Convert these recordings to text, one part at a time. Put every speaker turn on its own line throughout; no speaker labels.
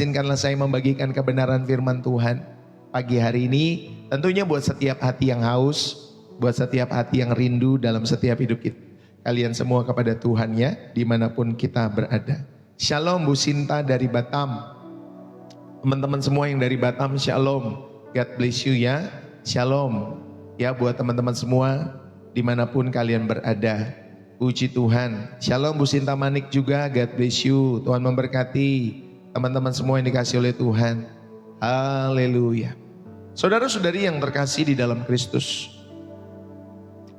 Izinkanlah saya membagikan kebenaran firman Tuhan pagi hari ini. Tentunya buat setiap hati yang haus, buat setiap hati yang rindu dalam setiap hidup kita. Kalian semua kepada Tuhan ya, dimanapun kita berada. Shalom Bu Sinta dari Batam. Teman-teman semua yang dari Batam, shalom. God bless you ya. Shalom. Ya buat teman-teman semua dimanapun kalian berada. Puji Tuhan. Shalom Bu Sinta Manik juga, God bless you. Tuhan memberkati teman-teman semua yang dikasih oleh Tuhan. Haleluya. Saudara-saudari yang terkasih di dalam Kristus,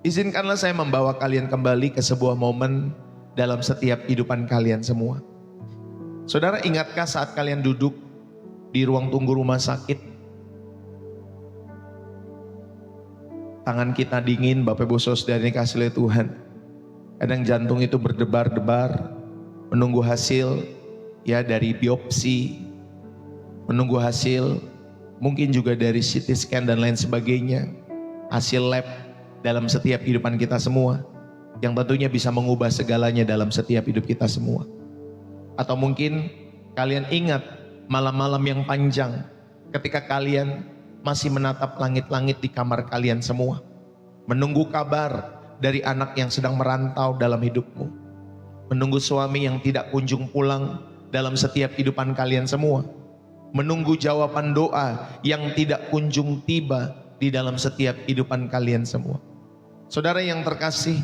izinkanlah saya membawa kalian kembali ke sebuah momen dalam setiap kehidupan kalian semua. Saudara, ingatkah saat kalian duduk di ruang tunggu rumah sakit, tangan kita dingin, Bapak Ibu Saudara yang dikasih oleh Tuhan. Kadang jantung itu berdebar-debar, menunggu hasil ya dari biopsi, menunggu hasil mungkin juga dari CT scan dan lain sebagainya, hasil lab dalam setiap kehidupan kita semua, yang tentunya bisa mengubah segalanya dalam setiap hidup kita semua. Atau mungkin kalian ingat malam-malam yang panjang ketika kalian masih menatap langit-langit di kamar kalian semua, menunggu kabar dari anak yang sedang merantau dalam hidupmu, menunggu suami yang tidak kunjung pulang dalam setiap kehidupan kalian semua, menunggu jawaban doa yang tidak kunjung tiba di dalam setiap kehidupan kalian semua. Saudara yang terkasih,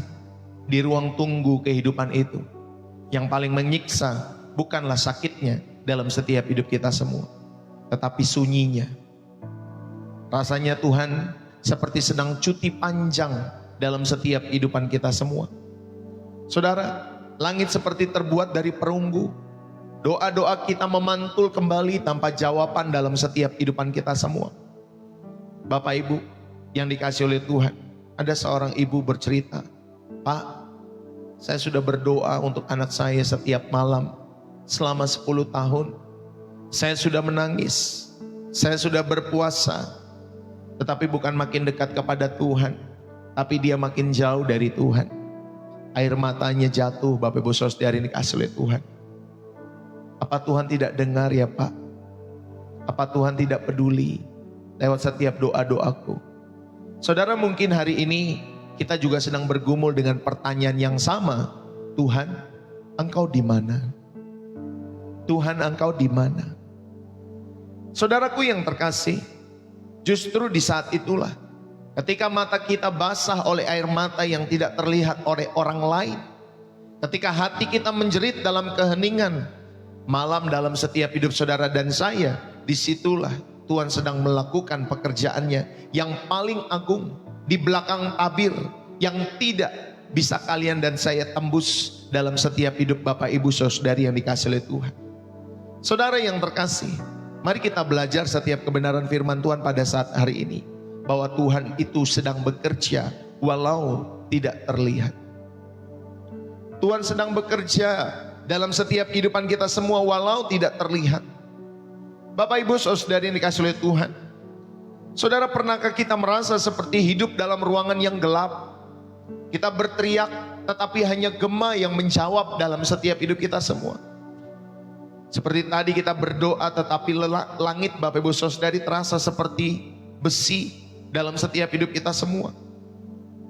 di ruang tunggu kehidupan itu, yang paling menyiksa bukanlah sakitnya dalam setiap hidup kita semua, tetapi sunyinya. Rasanya Tuhan seperti sedang cuti panjang dalam setiap kehidupan kita semua. Saudara, langit seperti terbuat dari perunggu. Doa-doa kita memantul kembali tanpa jawaban dalam setiap kehidupan kita semua. Bapak Ibu yang dikasih oleh Tuhan, ada seorang ibu bercerita, "Pak, saya sudah berdoa untuk anak saya setiap malam selama 10 tahun. Saya sudah menangis, saya sudah berpuasa, tetapi bukan makin dekat kepada Tuhan, tapi dia makin jauh dari Tuhan." Air matanya jatuh, Bapak Ibu Saudara yang dikasih oleh Tuhan. Apa Tuhan tidak dengar ya Pak? Apa Tuhan tidak peduli lewat setiap doa-doaku? Saudara, mungkin hari ini kita juga sedang bergumul dengan pertanyaan yang sama. Tuhan, Engkau di mana? Tuhan, Engkau di mana? Saudaraku yang terkasih, justru di saat itulah ketika mata kita basah oleh air mata yang tidak terlihat oleh orang lain, ketika hati kita menjerit dalam keheningan malam dalam setiap hidup saudara dan saya, disitulah Tuhan sedang melakukan pekerjaannya yang paling agung di belakang tabir, yang tidak bisa kalian dan saya tembus dalam setiap hidup Bapak Ibu Saudari yang dikasih oleh Tuhan. Saudara yang terkasih, mari kita belajar setiap kebenaran firman Tuhan pada saat hari ini, bahwa Tuhan itu sedang bekerja walau tidak terlihat. Tuhan sedang bekerja dalam setiap kehidupan kita semua walau tidak terlihat. Bapak Ibu Saudara yang dikasih oleh Tuhan, saudara, pernahkah kita merasa seperti hidup dalam ruangan yang gelap? Kita berteriak tetapi hanya gema yang menjawab dalam setiap hidup kita semua. Seperti tadi kita berdoa tetapi langit Bapak Ibu Saudari terasa seperti besi dalam setiap hidup kita semua.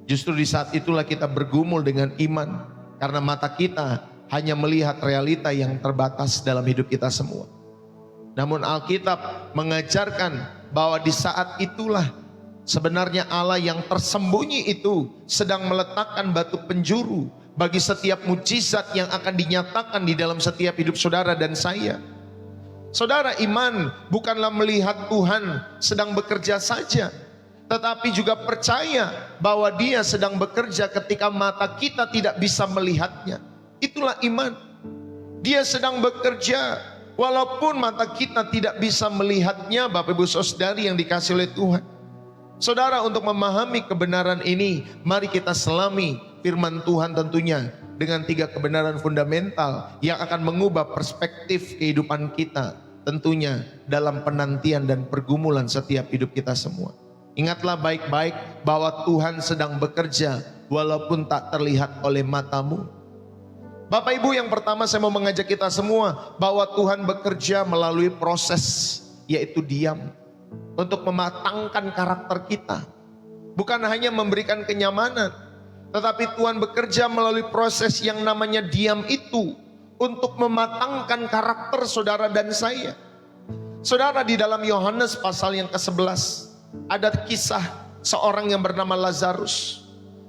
Justru di saat itulah kita bergumul dengan iman, karena mata kita hanya melihat realita yang terbatas dalam hidup kita semua. Namun Alkitab mengajarkan bahwa di saat itulah sebenarnya Allah yang tersembunyi itu sedang meletakkan batu penjuru bagi setiap mujizat yang akan dinyatakan di dalam setiap hidup saudara dan saya. Saudara, iman bukanlah melihat Tuhan sedang bekerja saja, tetapi juga percaya bahwa Dia sedang bekerja ketika mata kita tidak bisa melihatnya. Itulah iman. Dia sedang bekerja walaupun mata kita tidak bisa melihatnya, Bapak Ibu Saudari yang dikasih oleh Tuhan. Saudara, untuk memahami kebenaran ini, mari kita selami firman Tuhan tentunya dengan 3 kebenaran fundamental yang akan mengubah perspektif kehidupan kita, tentunya dalam penantian dan pergumulan setiap hidup kita semua. Ingatlah baik-baik bahwa Tuhan sedang bekerja walaupun tak terlihat oleh matamu. Bapak Ibu, yang pertama saya mau mengajak kita semua bahwa Tuhan bekerja melalui proses, yaitu diam, untuk mematangkan karakter kita. Bukan hanya memberikan kenyamanan, tetapi Tuhan bekerja melalui proses yang namanya diam itu untuk mematangkan karakter saudara dan saya. Saudara, di dalam Yohanes pasal yang ke-11 ada kisah seorang yang bernama Lazarus.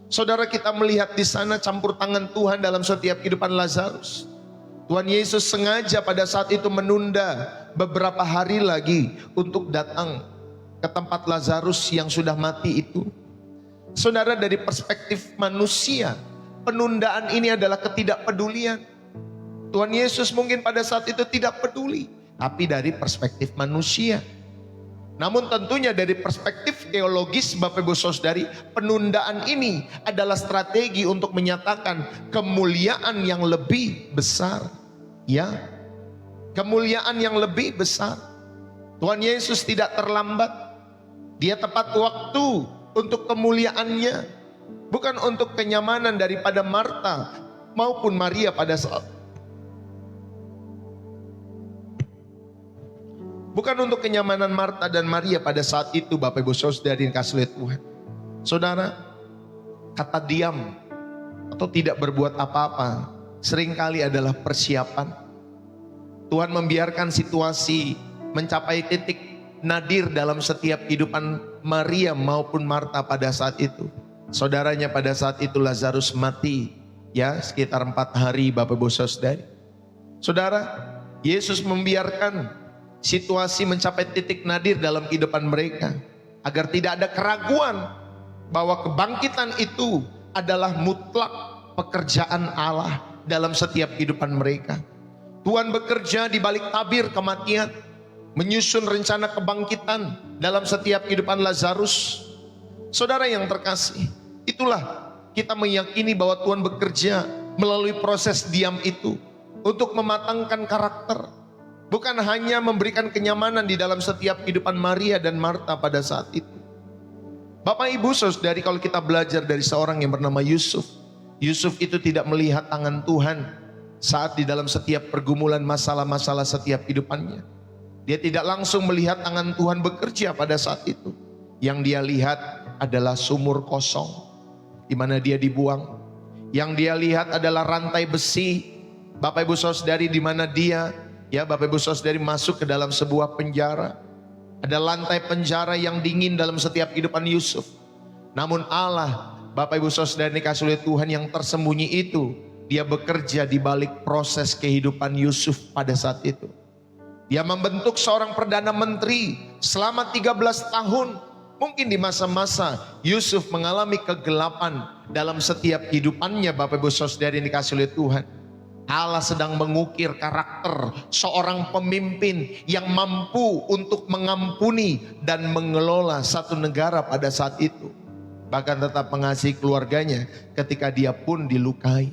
Saudara, kita melihat di sana campur tangan Tuhan dalam setiap kehidupan Lazarus. Tuhan Yesus sengaja pada saat itu menunda beberapa hari lagi untuk datang ke tempat Lazarus yang sudah mati itu. Saudara, dari perspektif manusia, penundaan ini adalah ketidakpedulian. Tuhan Yesus mungkin pada saat itu tidak peduli, tapi dari perspektif manusia. Namun tentunya dari perspektif teologis, Bapak Ibu Saudari, penundaan ini adalah strategi untuk menyatakan kemuliaan yang lebih besar. Ya, kemuliaan yang lebih besar. Tuhan Yesus tidak terlambat. Dia tepat waktu untuk kemuliaannya, bukan untuk kenyamanan daripada Marta maupun Maria pada saat. Bukan untuk kenyamanan Marta dan Maria pada saat itu, Bapak Ibu Saudari yang kasih oleh Tuhan. Saudara, kata diam atau tidak berbuat apa-apa seringkali adalah persiapan. Tuhan membiarkan situasi mencapai titik nadir dalam setiap kehidupan Maria maupun Marta pada saat itu. Saudaranya pada saat itu Lazarus mati, ya, sekitar 4 hari, Bapak Ibu Saudari. Saudara, Yesus membiarkan situasi mencapai titik nadir dalam kehidupan mereka agar tidak ada keraguan bahwa kebangkitan itu adalah mutlak pekerjaan Allah dalam setiap kehidupan mereka. Tuhan bekerja di balik tabir kematian, menyusun rencana kebangkitan dalam setiap kehidupan Lazarus. Saudara yang terkasih, itulah kita meyakini bahwa Tuhan bekerja melalui proses diam itu untuk mematangkan karakter. Bukan hanya memberikan kenyamanan di dalam setiap kehidupan Maria dan Marta pada saat itu. Bapak Ibu Saudari, kalau kita belajar dari seorang yang bernama Yusuf. Yusuf itu tidak melihat tangan Tuhan saat di dalam setiap pergumulan masalah-masalah setiap kehidupannya. Dia tidak langsung melihat tangan Tuhan bekerja pada saat itu. Yang dia lihat adalah sumur kosong di mana dia dibuang. Yang dia lihat adalah rantai besi, Bapak Ibu Saudari, di mana dia, ya Bapak Ibu Saudari, masuk ke dalam sebuah penjara. Ada lantai penjara yang dingin dalam setiap kehidupan Yusuf. Namun Allah, Bapak Ibu Saudari dikasih oleh Tuhan, yang tersembunyi itu, dia bekerja di balik proses kehidupan Yusuf pada saat itu. Dia membentuk seorang perdana menteri selama 13 tahun. Mungkin di masa-masa Yusuf mengalami kegelapan dalam setiap kehidupannya, Bapak Ibu Saudari dikasih oleh Tuhan. Allah sedang mengukir karakter seorang pemimpin yang mampu untuk mengampuni dan mengelola satu negara pada saat itu. Bahkan tetap mengasihi keluarganya ketika dia pun dilukai.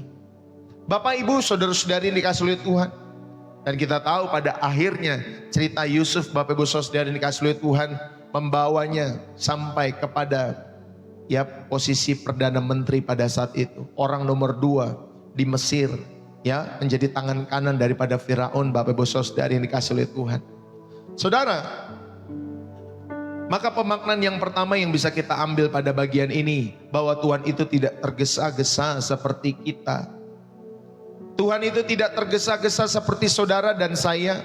Bapak Ibu Saudara-saudari dikasih oleh Tuhan. Dan kita tahu pada akhirnya cerita Yusuf, Bapak Ibu Saudari dikasih oleh Tuhan, membawanya sampai kepada, ya, posisi Perdana Menteri pada saat itu. Orang nomor 2 di Mesir, ya, menjadi tangan kanan daripada Firaun, Bapak Ibu Saudari yang dikasih oleh Tuhan. Saudara, maka pemaknaan yang pertama yang bisa kita ambil pada bagian ini, bahwa Tuhan itu tidak tergesa-gesa seperti kita. Tuhan itu tidak tergesa-gesa seperti saudara dan saya.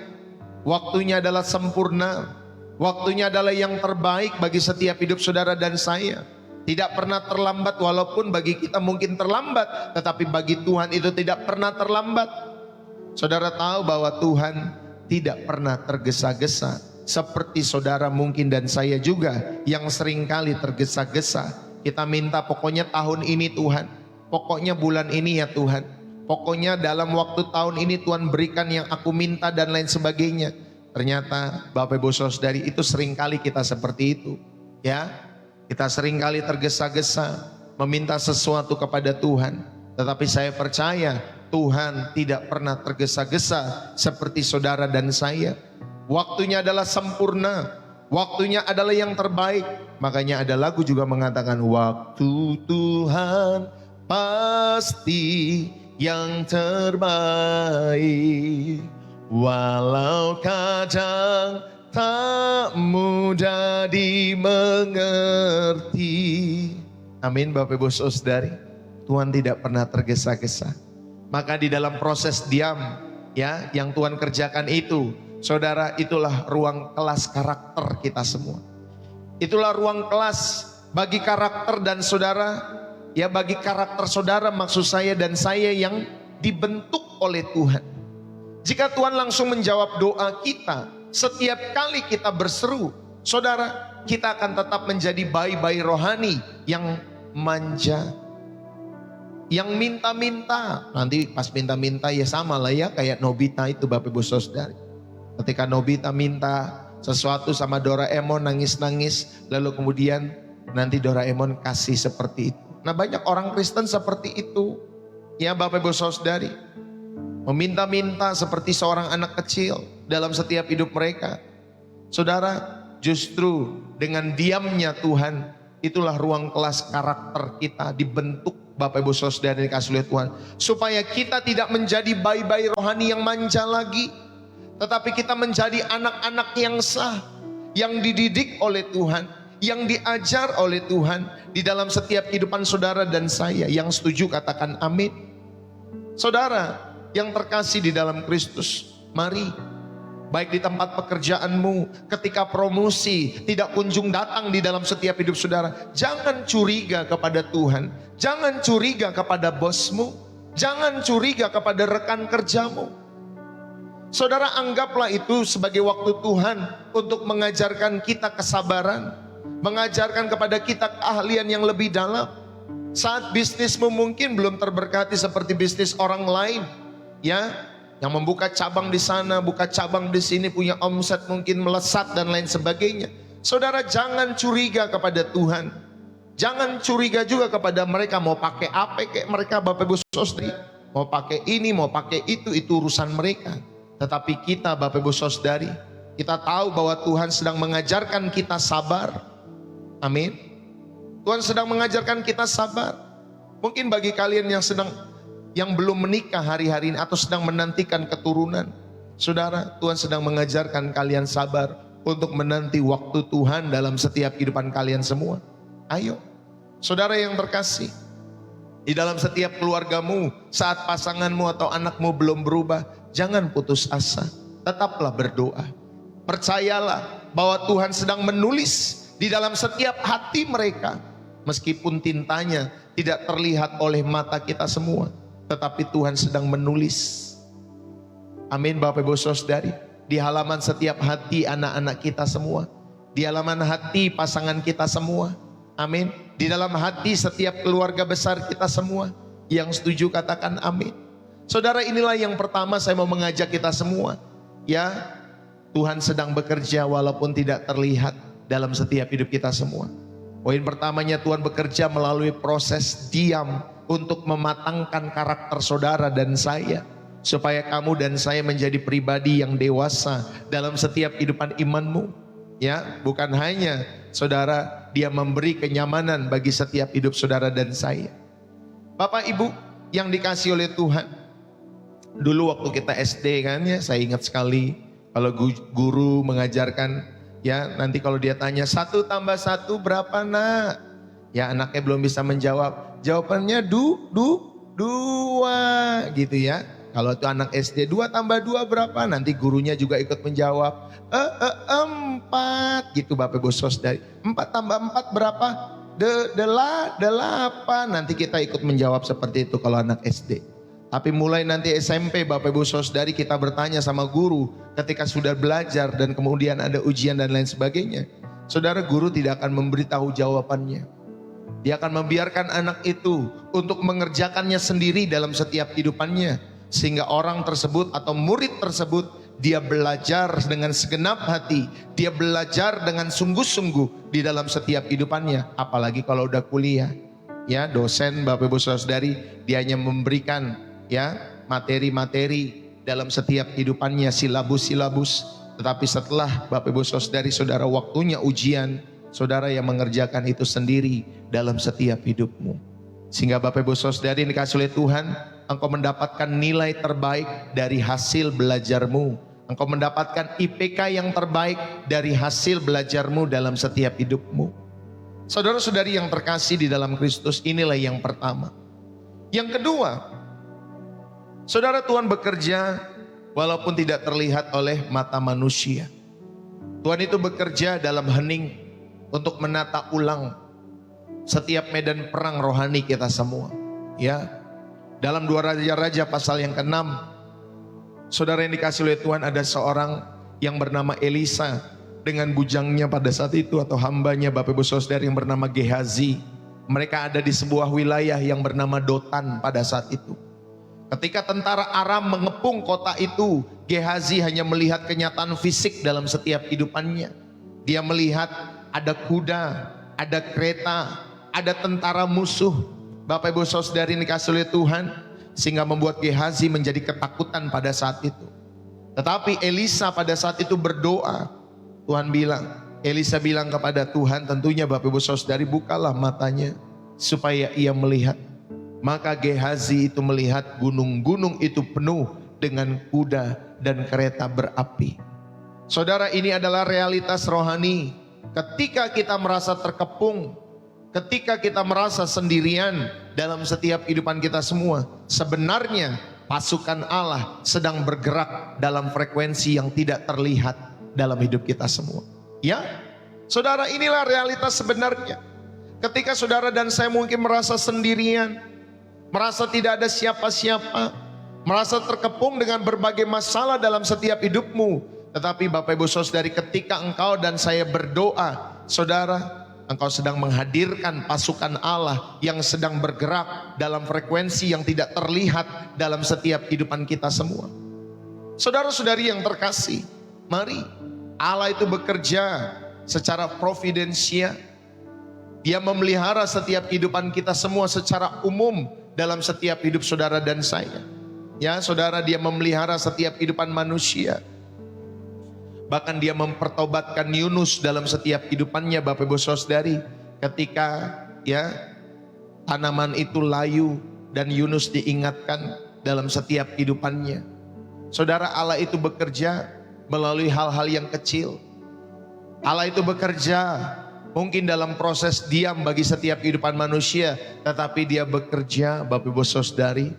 Waktunya adalah sempurna. Waktunya adalah yang terbaik bagi setiap hidup saudara dan saya. Tidak pernah terlambat, walaupun bagi kita mungkin terlambat, tetapi bagi Tuhan itu tidak pernah terlambat. Saudara tahu bahwa Tuhan tidak pernah tergesa-gesa seperti saudara mungkin dan saya juga yang seringkali tergesa-gesa. Kita minta pokoknya tahun ini Tuhan, pokoknya bulan ini ya Tuhan, pokoknya dalam waktu tahun ini Tuhan berikan yang aku minta dan lain sebagainya. Ternyata Bapak Ibu Saudari, itu seringkali kita seperti itu, ya. Kita seringkali tergesa-gesa meminta sesuatu kepada Tuhan. Tetapi saya percaya Tuhan tidak pernah tergesa-gesa seperti saudara dan saya. Waktunya adalah sempurna. Waktunya adalah yang terbaik. Makanya ada lagu juga mengatakan, waktu Tuhan pasti yang terbaik. Walau kadang tak mudah dimengerti. Amin Bapak Ibu Saudari. Tuhan tidak pernah tergesa-gesa. Maka di dalam proses diam ya yang Tuhan kerjakan itu, saudara, itulah ruang kelas karakter kita semua. Itulah ruang kelas bagi karakter dan saudara, ya bagi karakter saudara maksud saya dan saya yang dibentuk oleh Tuhan. Jika Tuhan langsung menjawab doa kita setiap kali kita berseru, saudara, kita akan tetap menjadi bayi-bayi rohani yang manja, yang minta-minta. Nanti pas minta-minta ya sama lah ya kayak Nobita itu Bapak Ibu Saudari. Ketika Nobita minta sesuatu sama Doraemon, nangis-nangis, lalu kemudian nanti Doraemon kasih seperti itu. Nah banyak orang Kristen seperti itu ya Bapak Ibu Saudari, meminta-minta seperti seorang anak kecil dalam setiap hidup mereka. Saudara, justru dengan diamnya Tuhan, itulah ruang kelas karakter kita dibentuk Bapak Ibu Saudara dikasih oleh Tuhan. Supaya kita tidak menjadi bayi-bayi rohani yang manja lagi, tetapi kita menjadi anak-anak yang sah, yang dididik oleh Tuhan, yang diajar oleh Tuhan di dalam setiap kehidupan saudara dan saya. Yang setuju katakan amin. Saudara yang terkasih di dalam Kristus, mari, baik di tempat pekerjaanmu, ketika promosi tidak kunjung datang di dalam setiap hidup saudara, jangan curiga kepada Tuhan, jangan curiga kepada bosmu, jangan curiga kepada rekan kerjamu. Saudara, anggaplah itu sebagai waktu Tuhan untuk mengajarkan kita kesabaran, mengajarkan kepada kita keahlian yang lebih dalam. Saat bisnismu mungkin belum terberkati seperti bisnis orang lain, ya, yang membuka cabang di sana, buka cabang di sini, punya omset mungkin melesat dan lain sebagainya. Saudara, jangan curiga kepada Tuhan. Jangan curiga juga kepada mereka mau pakai apa kayak mereka Bapak Ibu Saudari. Mau pakai ini, mau pakai itu urusan mereka. Tetapi kita Bapak Ibu Saudari, kita tahu bahwa Tuhan sedang mengajarkan kita sabar. Amin. Tuhan sedang mengajarkan kita sabar. Mungkin bagi kalian yang belum menikah hari-hari ini atau sedang menantikan keturunan, saudara, Tuhan sedang mengajarkan kalian sabar untuk menanti waktu Tuhan dalam setiap kehidupan kalian semua. Ayo, saudara yang terkasih, di dalam setiap keluargamu, saat pasanganmu atau anakmu belum berubah, jangan putus asa, tetaplah berdoa. Percayalah bahwa Tuhan sedang menulis di dalam setiap hati mereka, meskipun tintanya tidak terlihat oleh mata kita semua, tetapi Tuhan sedang menulis. Amin Bapak Ibu Saudari. Di halaman setiap hati anak-anak kita semua, di halaman hati pasangan kita semua. Amin. Di dalam hati setiap keluarga besar kita semua. Yang setuju katakan amin. Saudara, inilah yang pertama saya mau mengajak kita semua. Ya, Tuhan sedang bekerja walaupun tidak terlihat dalam setiap hidup kita semua. Poin pertamanya, Tuhan bekerja melalui proses diam untuk mematangkan karakter saudara dan saya, supaya kamu dan saya menjadi pribadi yang dewasa dalam setiap kehidupan imanmu. Ya, bukan hanya saudara, dia memberi kenyamanan bagi setiap hidup saudara dan saya. Bapak Ibu yang dikasih oleh Tuhan, dulu waktu kita SD kan ya, saya ingat sekali kalau guru mengajarkan, ya nanti kalau dia tanya 1 tambah 1 berapa nak? Ya anaknya belum bisa menjawab, jawabannya 2 gitu ya. Kalau itu anak SD 2 tambah 2 berapa? Nanti gurunya juga ikut menjawab 4 gitu Bapak Ibu Saudari. 4 tambah 4 berapa? 8. Nanti kita ikut menjawab seperti itu kalau anak SD. Tapi mulai nanti SMP Bapak Ibu Saudari, kita bertanya sama guru ketika sudah belajar dan kemudian ada ujian dan lain sebagainya. Saudara, guru tidak akan memberitahu jawabannya. Dia akan membiarkan anak itu untuk mengerjakannya sendiri dalam setiap kehidupannya. Sehingga orang tersebut atau murid tersebut, dia belajar dengan segenap hati. Dia belajar dengan sungguh-sungguh di dalam setiap kehidupannya. Apalagi kalau udah kuliah. Ya, dosen Bapak Ibu Saudari, dia hanya memberikan ya materi-materi dalam setiap kehidupannya, silabus-silabus. Tetapi setelah Bapak Ibu Saudari, saudara, waktunya ujian, saudara yang mengerjakan itu sendiri dalam setiap hidupmu. Sehingga Bapak Ibu Saudari dikasih oleh Tuhan, engkau mendapatkan nilai terbaik dari hasil belajarmu. Engkau mendapatkan IPK yang terbaik dari hasil belajarmu dalam setiap hidupmu. Saudara-saudari yang terkasih di dalam Kristus, inilah yang pertama. Yang kedua, saudara, Tuhan bekerja walaupun tidak terlihat oleh mata manusia. Tuhan itu bekerja dalam hening untuk menata ulang setiap medan perang rohani kita semua. Ya, dalam 2 Raja-Raja pasal yang ke-6, saudara yang dikasih oleh Tuhan, ada seorang yang bernama Elisa dengan bujangnya pada saat itu, atau hambanya Bapak Ibu Saudara yang bernama Gehazi. Mereka ada di sebuah wilayah yang bernama Dotan pada saat itu. Ketika tentara Aram mengepung kota itu, Gehazi hanya melihat kenyataan fisik dalam setiap kehidupannya. Dia melihat ada kuda, ada kereta, ada tentara musuh. Bapak Ibu Saudari yang dikasih oleh Tuhan, sehingga membuat Gehazi menjadi ketakutan pada saat itu. Tetapi Elisa pada saat itu berdoa. Elisa bilang kepada Tuhan, tentunya Bapak Ibu Saudari, bukalah matanya supaya ia melihat. Maka Gehazi itu melihat gunung-gunung itu penuh dengan kuda dan kereta berapi. Saudara, ini adalah realitas rohani. Ketika kita merasa terkepung, ketika kita merasa sendirian dalam setiap kehidupan kita semua, sebenarnya pasukan Allah sedang bergerak dalam frekuensi yang tidak terlihat dalam hidup kita semua. Ya, saudara, inilah realitas sebenarnya. Ketika saudara dan saya mungkin merasa sendirian, merasa tidak ada siapa-siapa, merasa terkepung dengan berbagai masalah dalam setiap hidupmu. Tetapi Bapak Ibu Saudari, ketika engkau dan saya berdoa, saudara, engkau sedang menghadirkan pasukan Allah yang sedang bergerak dalam frekuensi yang tidak terlihat dalam setiap kehidupan kita semua. Saudara-saudari yang terkasih, mari, Allah itu bekerja secara providensia. Dia memelihara setiap kehidupan kita semua secara umum dalam setiap hidup saudara dan saya. Ya, saudara, dia memelihara setiap kehidupan manusia. Bahkan dia mempertobatkan Yunus dalam setiap kehidupannya, Bapak Ibu Saudari, ketika ya tanaman itu layu dan Yunus diingatkan dalam setiap kehidupannya. Saudara, Allah itu bekerja melalui hal-hal yang kecil. Allah itu bekerja mungkin dalam proses diam bagi setiap kehidupan manusia, tetapi dia bekerja, Bapak Ibu Saudari,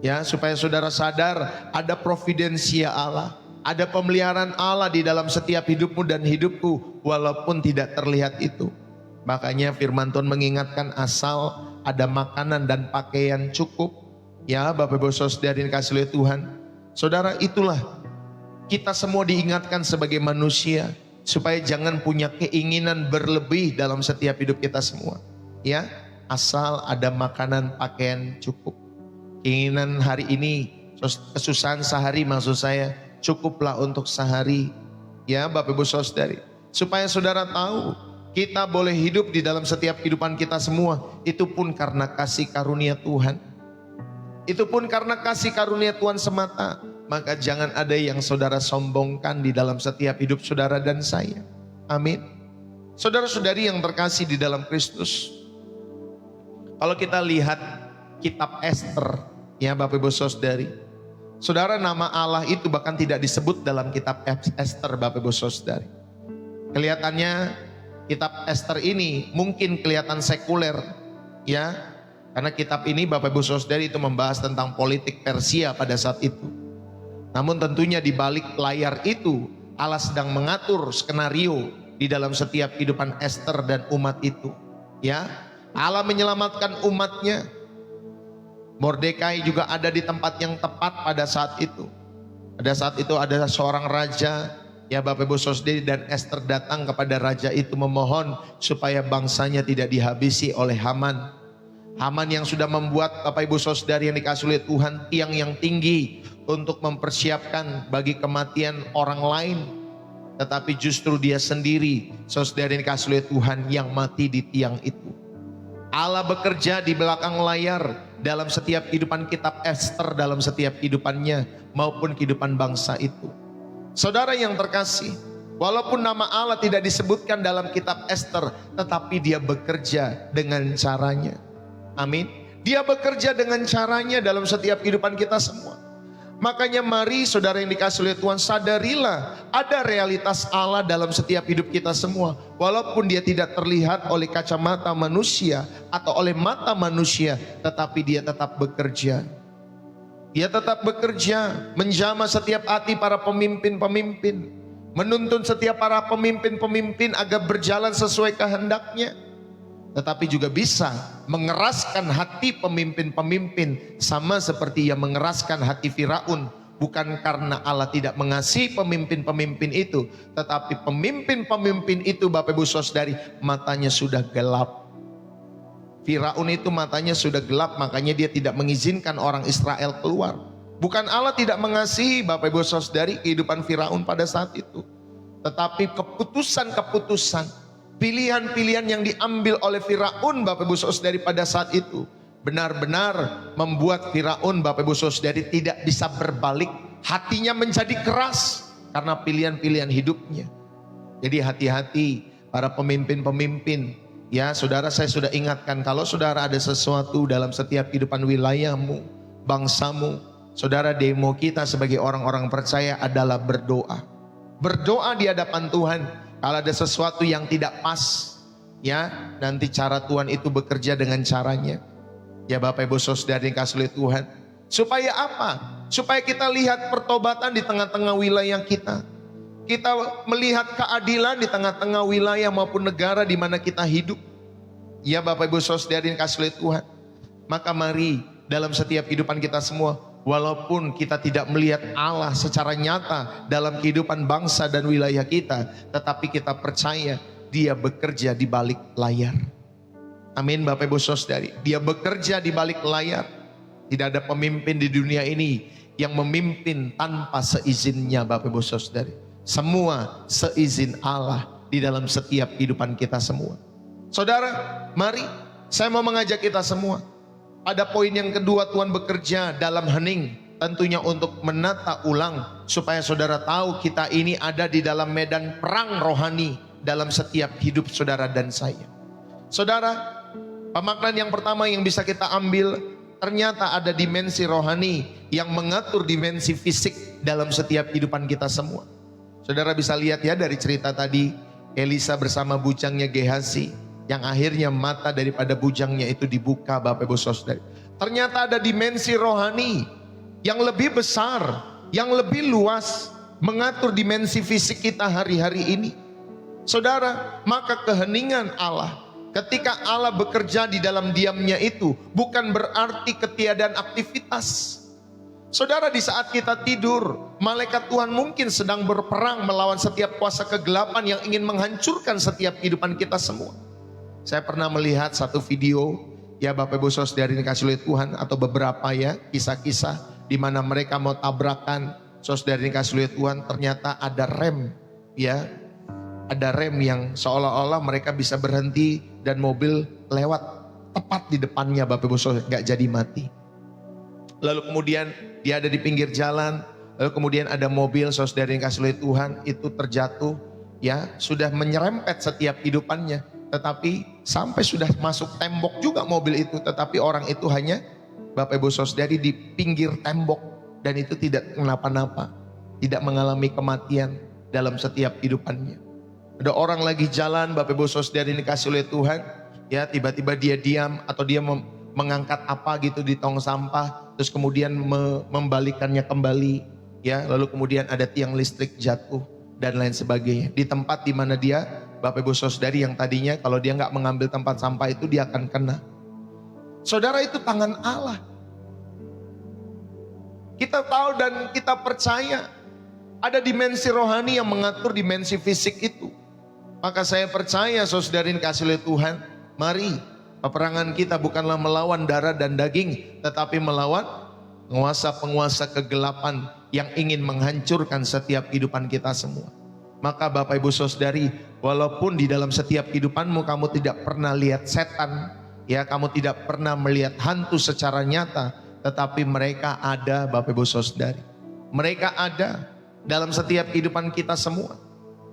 ya, supaya saudara sadar ada providensia Allah. Ada pemeliharaan Allah di dalam setiap hidupmu dan hidupku, walaupun tidak terlihat itu. Makanya firman Tuhan mengingatkan, asal ada makanan dan pakaian cukup. Ya, Bapak Ibu Saudara yang dikasihi oleh Tuhan. Saudara, itulah kita semua diingatkan sebagai manusia, supaya jangan punya keinginan berlebih dalam setiap hidup kita semua. Ya, asal ada makanan, pakaian cukup. Keinginan hari ini, kesusahan sehari maksud saya, cukuplah untuk sehari. Ya, Bapak Ibu Saudari, supaya saudara tahu kita boleh hidup di dalam setiap kehidupan kita semua, itu pun karena kasih karunia Tuhan. Itu pun karena kasih karunia Tuhan semata. Maka jangan ada yang saudara sombongkan di dalam setiap hidup saudara dan saya. Amin. Saudara-saudari yang terkasih di dalam Kristus, kalau kita lihat kitab Ester, ya Bapak Ibu Saudari, saudara, nama Allah itu bahkan tidak disebut dalam kitab Ester, Bapak Ibu Saudari. Kelihatannya kitab Ester ini mungkin kelihatan sekuler, ya, karena kitab ini Bapak Ibu Saudari itu membahas tentang politik Persia pada saat itu. Namun tentunya di balik layar itu Allah sedang mengatur skenario di dalam setiap kehidupan Ester dan umat itu. Ya, Allah menyelamatkan umatnya. Mordekai juga ada di tempat yang tepat pada saat itu. Pada saat itu ada seorang raja, ya Bapak Ibu Saudari, dan Ester datang kepada raja itu memohon supaya bangsanya tidak dihabisi oleh Haman. Haman yang sudah membuat Bapak Ibu Saudari yang dikasihi oleh Tuhan tiang yang tinggi untuk mempersiapkan bagi kematian orang lain, tetapi justru dia sendiri, saudara yang dikasihi oleh Tuhan, yang mati di tiang itu. Allah bekerja di belakang layar dalam setiap kehidupan kitab Ester, dalam setiap kehidupannya maupun kehidupan bangsa itu. Saudara yang terkasih, walaupun nama Allah tidak disebutkan dalam kitab Ester, tetapi dia bekerja dengan caranya. Amin. Dia bekerja dengan caranya dalam setiap kehidupan kita semua. Makanya mari saudara yang dikasih oleh Tuhan, sadarilah ada realitas Allah dalam setiap hidup kita semua. Walaupun dia tidak terlihat oleh kacamata manusia atau oleh mata manusia, tetapi dia tetap bekerja. Dia tetap bekerja, menjamah setiap hati para pemimpin-pemimpin, menuntun setiap para pemimpin-pemimpin agar berjalan sesuai kehendaknya. Tetapi juga bisa mengeraskan hati pemimpin-pemimpin, sama seperti yang mengeraskan hati Firaun. Bukan karena Allah tidak mengasihi pemimpin-pemimpin itu, tetapi pemimpin-pemimpin itu Bapak Ibu Saudari matanya sudah gelap. Firaun itu matanya sudah gelap, makanya dia tidak mengizinkan orang Israel keluar. Bukan Allah tidak mengasihi Bapak Ibu Saudari kehidupan Firaun pada saat itu, tetapi keputusan-keputusan, pilihan-pilihan yang diambil oleh Firaun Bapak Ibu Saudari pada saat itu benar-benar membuat Firaun Bapak Ibu Saudari tidak bisa berbalik. Hatinya menjadi keras karena pilihan-pilihan hidupnya. Jadi hati-hati para pemimpin-pemimpin. Ya saudara, saya sudah ingatkan, kalau saudara ada sesuatu dalam setiap kehidupan wilayahmu, bangsamu, saudara, demo kita sebagai orang-orang percaya adalah berdoa. Berdoa di hadapan Tuhan. Kalau ada sesuatu yang tidak pas, ya nanti cara Tuhan itu bekerja dengan caranya. Ya Bapak Ibu Saudara yang kasih oleh Tuhan. Supaya apa? Supaya kita lihat pertobatan di tengah-tengah wilayah kita. Kita melihat keadilan di tengah-tengah wilayah maupun negara di mana kita hidup. Ya Bapak Ibu Saudara yang kasih oleh Tuhan. Maka mari dalam setiap kehidupan kita semua, walaupun kita tidak melihat Allah secara nyata dalam kehidupan bangsa dan wilayah kita, tetapi kita percaya dia bekerja di balik layar. Amin Bapak Ibu Saudari. Dia bekerja di balik layar. Tidak ada pemimpin di dunia ini yang memimpin tanpa seizinnya Bapak Ibu Saudari. Semua seizin Allah di dalam setiap kehidupan kita semua. Saudara, mari saya mau mengajak kita semua. Ada poin yang kedua, Tuhan bekerja dalam hening, tentunya untuk menata ulang supaya saudara tahu kita ini ada di dalam medan perang rohani dalam setiap hidup saudara dan saya. Saudara, pemaknaan yang pertama yang bisa kita ambil, ternyata ada dimensi rohani yang mengatur dimensi fisik dalam setiap kehidupan kita semua. Saudara bisa lihat ya dari cerita tadi, Elisa bersama bujangnya Gehazi, yang akhirnya mata daripada bujangnya itu dibuka Bapak Ibu Saudara. Ternyata ada dimensi rohani yang lebih besar, yang lebih luas, mengatur dimensi fisik kita hari-hari ini. Saudara, maka keheningan Allah, ketika Allah bekerja di dalam diamnya itu, bukan berarti ketiadaan aktivitas. Saudara, di saat kita tidur, malaikat Tuhan mungkin sedang berperang melawan setiap kuasa kegelapan yang ingin menghancurkan setiap kehidupan kita semua. Saya pernah melihat satu video, ya Bapak Ibu Saudara yang dikasih oleh Tuhan, atau beberapa ya kisah-kisah di mana mereka mau tabrakan. Saudara yang dikasih oleh Tuhan, ternyata ada rem, ya ada rem yang seolah-olah mereka bisa berhenti dan mobil lewat tepat di depannya Bapak Ibu Saudara, nggak jadi mati. Lalu kemudian dia ada di pinggir jalan, lalu kemudian ada mobil saudara yang kasih oleh Tuhan itu terjatuh, ya sudah menyerempet setiap kehidupannya, tetapi sampai sudah masuk tembok juga mobil itu, tetapi orang itu hanya Bapak Ibu Saudari di pinggir tembok dan itu tidak kenapa-napa, tidak mengalami kematian dalam setiap kehidupannya. Ada orang lagi jalan Bapak Ibu Saudari dikasih oleh Tuhan, ya tiba-tiba dia diam atau dia mengangkat apa gitu di tong sampah, terus kemudian membalikannya kembali, ya lalu kemudian ada tiang listrik jatuh dan lain sebagainya di tempat di mana dia Bapak Ibu Saudari yang tadinya kalau dia nggak mengambil tempat sampah itu dia akan kena. Saudara, itu tangan Allah. Kita tahu dan kita percaya ada dimensi rohani yang mengatur dimensi fisik itu. Maka saya percaya saudari kasih oleh Tuhan, mari peperangan kita bukanlah melawan darah dan daging, tetapi melawan penguasa-penguasa kegelapan yang ingin menghancurkan setiap kehidupan kita semua. Maka Bapak Ibu Saudari, walaupun di dalam setiap kehidupanmu kamu tidak pernah lihat setan, ya kamu tidak pernah melihat hantu secara nyata, tetapi mereka ada Bapak Ibu Saudari. Mereka ada dalam setiap kehidupan kita semua.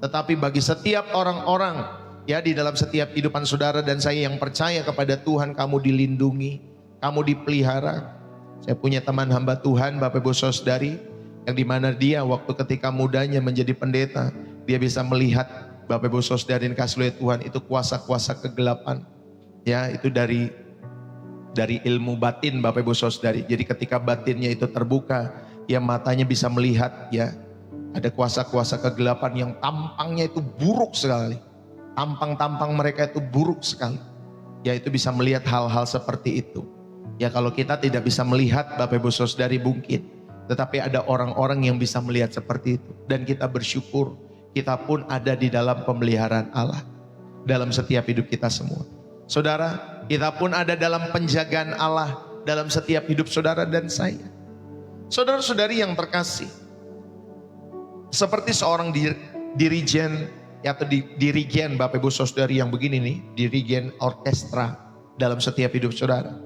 Tetapi bagi setiap orang-orang, ya di dalam setiap kehidupan saudara dan saya yang percaya kepada Tuhan, kamu dilindungi, kamu dipelihara. Saya punya teman hamba Tuhan, Bapak Ibu Saudari, yang dimana dia waktu ketika mudanya menjadi pendeta, dia bisa melihat, Bapak Ibu Saudari kasih Tuhan, itu kuasa-kuasa kegelapan. Ya, itu dari ilmu batin, Bapak Ibu Saudari. Jadi ketika batinnya itu terbuka, ya matanya bisa melihat, ya ada kuasa-kuasa kegelapan yang tampangnya itu buruk sekali. Tampang-tampang mereka itu buruk sekali. Ya, itu bisa melihat hal-hal seperti itu. Ya, kalau kita tidak bisa melihat, Bapak Ibu Saudari mungkin, tetapi ada orang-orang yang bisa melihat seperti itu. Dan kita bersyukur, kita pun ada di dalam pemeliharaan Allah dalam setiap hidup kita semua. Saudara, kita pun ada dalam penjagaan Allah dalam setiap hidup saudara dan saya. Saudara-saudari yang terkasih, seperti seorang dirijen atau dirigen, Bapak Ibu Saudari yang begini nih, dirigen orkestra dalam setiap hidup saudara.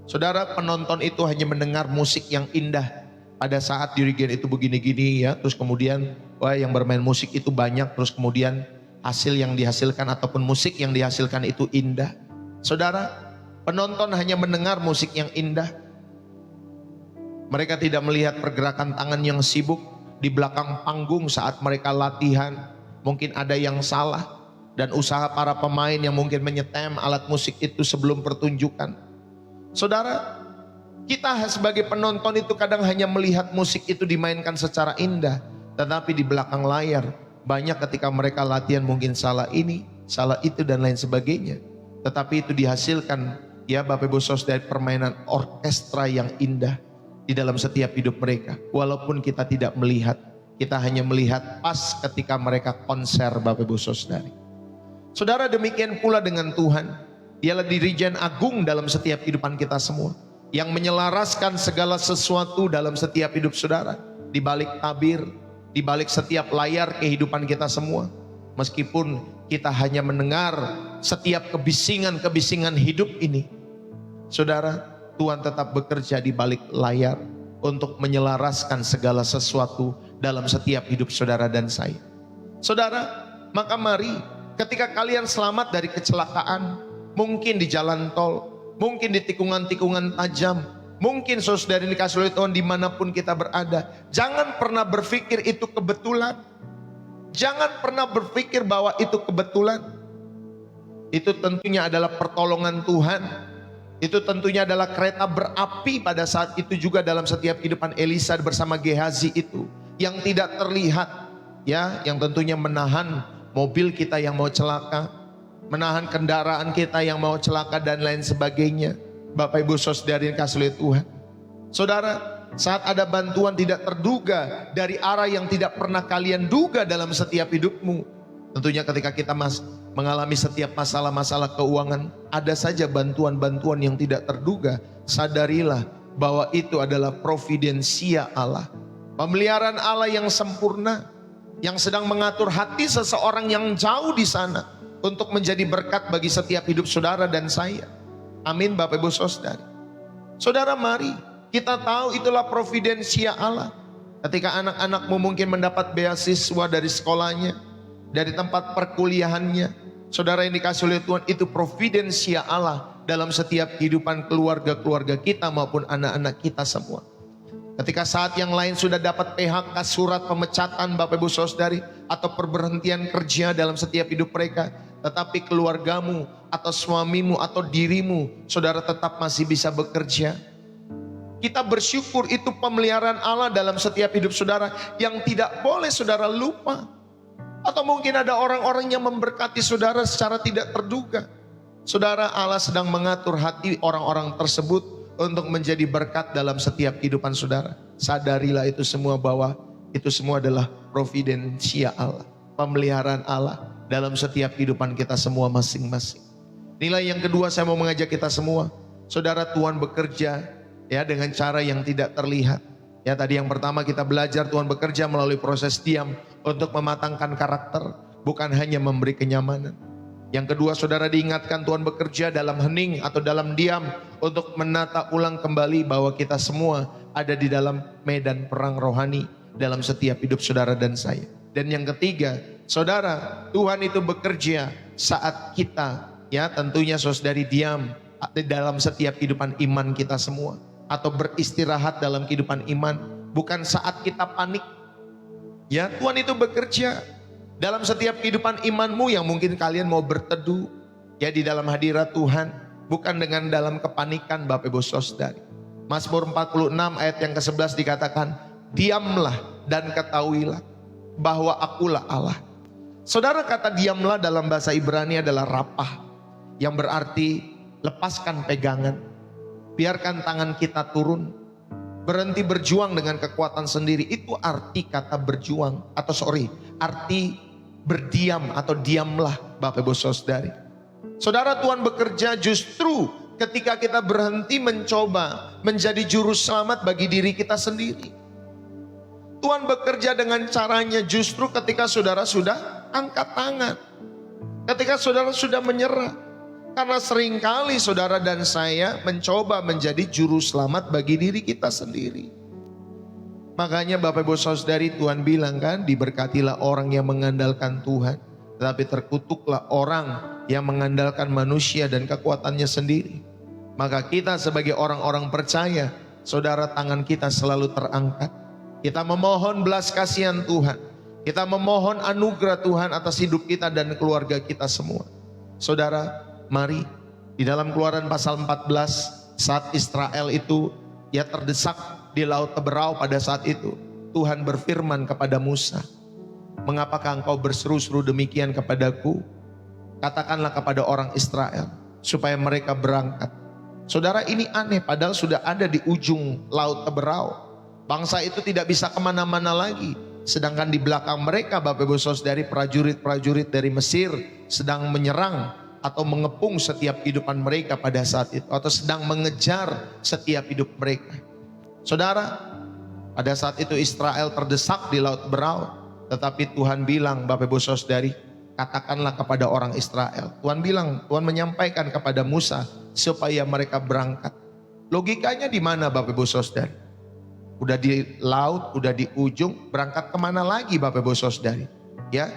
Saudara, penonton itu hanya mendengar musik yang indah pada saat dirigen itu begini-gini ya, terus kemudian wah yang bermain musik itu banyak, terus kemudian hasil yang dihasilkan ataupun musik yang dihasilkan itu indah. Saudara, penonton hanya mendengar musik yang indah. Mereka tidak melihat pergerakan tangan yang sibuk di belakang panggung saat mereka latihan. Mungkin ada yang salah dan usaha para pemain yang mungkin menyetem alat musik itu sebelum pertunjukan. Saudara, kita sebagai penonton itu kadang hanya melihat musik itu dimainkan secara indah, tetapi di belakang layar banyak ketika mereka latihan mungkin salah ini, salah itu dan lain sebagainya. Tetapi itu dihasilkan, ya Bapak Ibu Saudara, permainan orkestra yang indah di dalam setiap hidup mereka. Walaupun kita tidak melihat, kita hanya melihat pas ketika mereka konser, Bapak Ibu Saudara. Saudara, demikian pula dengan Tuhan. Dialah Dirijen Agung dalam setiap kehidupan kita semua, yang menyelaraskan segala sesuatu dalam setiap hidup saudara. Di balik tabir, di balik setiap layar kehidupan kita semua. Meskipun kita hanya mendengar setiap kebisingan-kebisingan hidup ini, saudara, Tuhan tetap bekerja di balik layar untuk menyelaraskan segala sesuatu dalam setiap hidup saudara dan saya. Saudara, maka mari ketika kalian selamat dari kecelakaan, mungkin di jalan tol, mungkin di tikungan-tikungan tajam, mungkin saudara dikasih oleh Tuhan dimanapun kita berada, jangan pernah berpikir itu kebetulan. Jangan pernah berpikir bahwa itu kebetulan. Itu tentunya adalah pertolongan Tuhan. Itu tentunya adalah kereta berapi pada saat itu juga dalam setiap kehidupan Elisa bersama Gehazi itu, yang tidak terlihat, ya, yang tentunya menahan mobil kita yang mau celaka, menahan kendaraan kita yang mau celaka dan lain sebagainya. Bapak Ibu Saudara yang kasih oleh Tuhan. Saudara, saat ada bantuan tidak terduga dari arah yang tidak pernah kalian duga dalam setiap hidupmu, tentunya ketika kita mengalami setiap masalah-masalah keuangan, ada saja bantuan-bantuan yang tidak terduga. Sadarilah bahwa itu adalah providensia Allah, pemeliharaan Allah yang sempurna, yang sedang mengatur hati seseorang yang jauh di sana untuk menjadi berkat bagi setiap hidup saudara dan saya. Amin, Bapak Ibu Saudara. Saudara, mari kita tahu itulah providensia Allah. Ketika anak-anakmu mungkin mendapat beasiswa dari sekolahnya, dari tempat perkuliahannya, saudara yang dikasih oleh Tuhan, itu providensia Allah dalam setiap kehidupan keluarga-keluarga kita maupun anak-anak kita semua. Ketika saat yang lain sudah dapat PHK, surat pemecatan, Bapak Ibu Saudari, atau perberhentian kerja dalam setiap hidup mereka, tetapi keluargamu atau suamimu atau dirimu, saudara tetap masih bisa bekerja. Kita bersyukur, itu pemeliharaan Allah dalam setiap hidup saudara yang tidak boleh saudara lupa. Atau mungkin ada orang-orang yang memberkati saudara secara tidak terduga. Saudara, Allah sedang mengatur hati orang-orang tersebut untuk menjadi berkat dalam setiap kehidupan saudara. Sadarilah itu semua, bahwa itu semua adalah providensia Allah, pemeliharaan Allah dalam setiap kehidupan kita semua masing-masing. Nilai yang kedua saya mau mengajak kita semua, saudara, Tuhan bekerja ya dengan cara yang tidak terlihat. Ya, tadi yang pertama kita belajar Tuhan bekerja melalui proses diam untuk mematangkan karakter, bukan hanya memberi kenyamanan. Yang kedua, saudara diingatkan Tuhan bekerja dalam hening atau dalam diam untuk menata ulang kembali bahwa kita semua ada di dalam medan perang rohani dalam setiap hidup saudara dan saya. Dan yang ketiga, saudara, Tuhan itu bekerja saat kita, ya tentunya saudari diam di dalam setiap kehidupan iman kita semua, atau beristirahat dalam kehidupan iman, bukan saat kita panik. Ya, Tuhan itu bekerja dalam setiap kehidupan imanmu yang mungkin kalian mau berteduh ya di dalam hadirat Tuhan, bukan dengan dalam kepanikan Bapak Ibu Saudari. Mazmur 46 ayat yang ke-11 dikatakan, diamlah dan ketahuilah bahwa akulah Allah. Saudara, kata diamlah dalam bahasa Ibrani adalah rapah, yang berarti lepaskan pegangan, biarkan tangan kita turun, berhenti berjuang dengan kekuatan sendiri. Itu arti kata berjuang, arti berdiam atau diamlah Bapak Ibu Saudari. Saudara, Tuhan bekerja justru ketika kita berhenti mencoba menjadi juru selamat bagi diri kita sendiri. Tuhan bekerja dengan caranya justru ketika saudara sudah angkat tangan, ketika saudara sudah menyerah. Karena seringkali saudara dan saya mencoba menjadi juru selamat bagi diri kita sendiri. Makanya Bapak Ibu Saudari, Tuhan bilang kan, diberkatilah orang yang mengandalkan Tuhan, tetapi terkutuklah orang yang mengandalkan manusia dan kekuatannya sendiri. Maka kita sebagai orang-orang percaya, saudara, tangan kita selalu terangkat. Kita memohon belas kasihan Tuhan, kita memohon anugerah Tuhan atas hidup kita dan keluarga kita semua. Saudara, mari di dalam Keluaran pasal 14, saat Israel itu ya terdesak di laut Teberau pada saat itu, Tuhan berfirman kepada Musa, mengapakah engkau berseru-seru demikian kepadaku? Katakanlah kepada orang Israel supaya mereka berangkat. Saudara, ini aneh, padahal sudah ada di ujung laut Teberau. Bangsa itu tidak bisa kemana-mana lagi. Sedangkan di belakang mereka Bapak Ibu Saudari, prajurit-prajurit dari Mesir sedang menyerang atau mengepung setiap kehidupan mereka pada saat itu, atau sedang mengejar setiap hidup mereka. Saudara, pada saat itu Israel terdesak di laut Teberau, tetapi Tuhan bilang, Bapak Ibu Saudari, katakanlah kepada orang Israel. Tuhan bilang, Tuhan menyampaikan kepada Musa supaya mereka berangkat. Logikanya di mana Bapak Ibu Saudari? Udah di laut, udah di ujung, berangkat kemana lagi Bapak Ibu Saudari? Ya,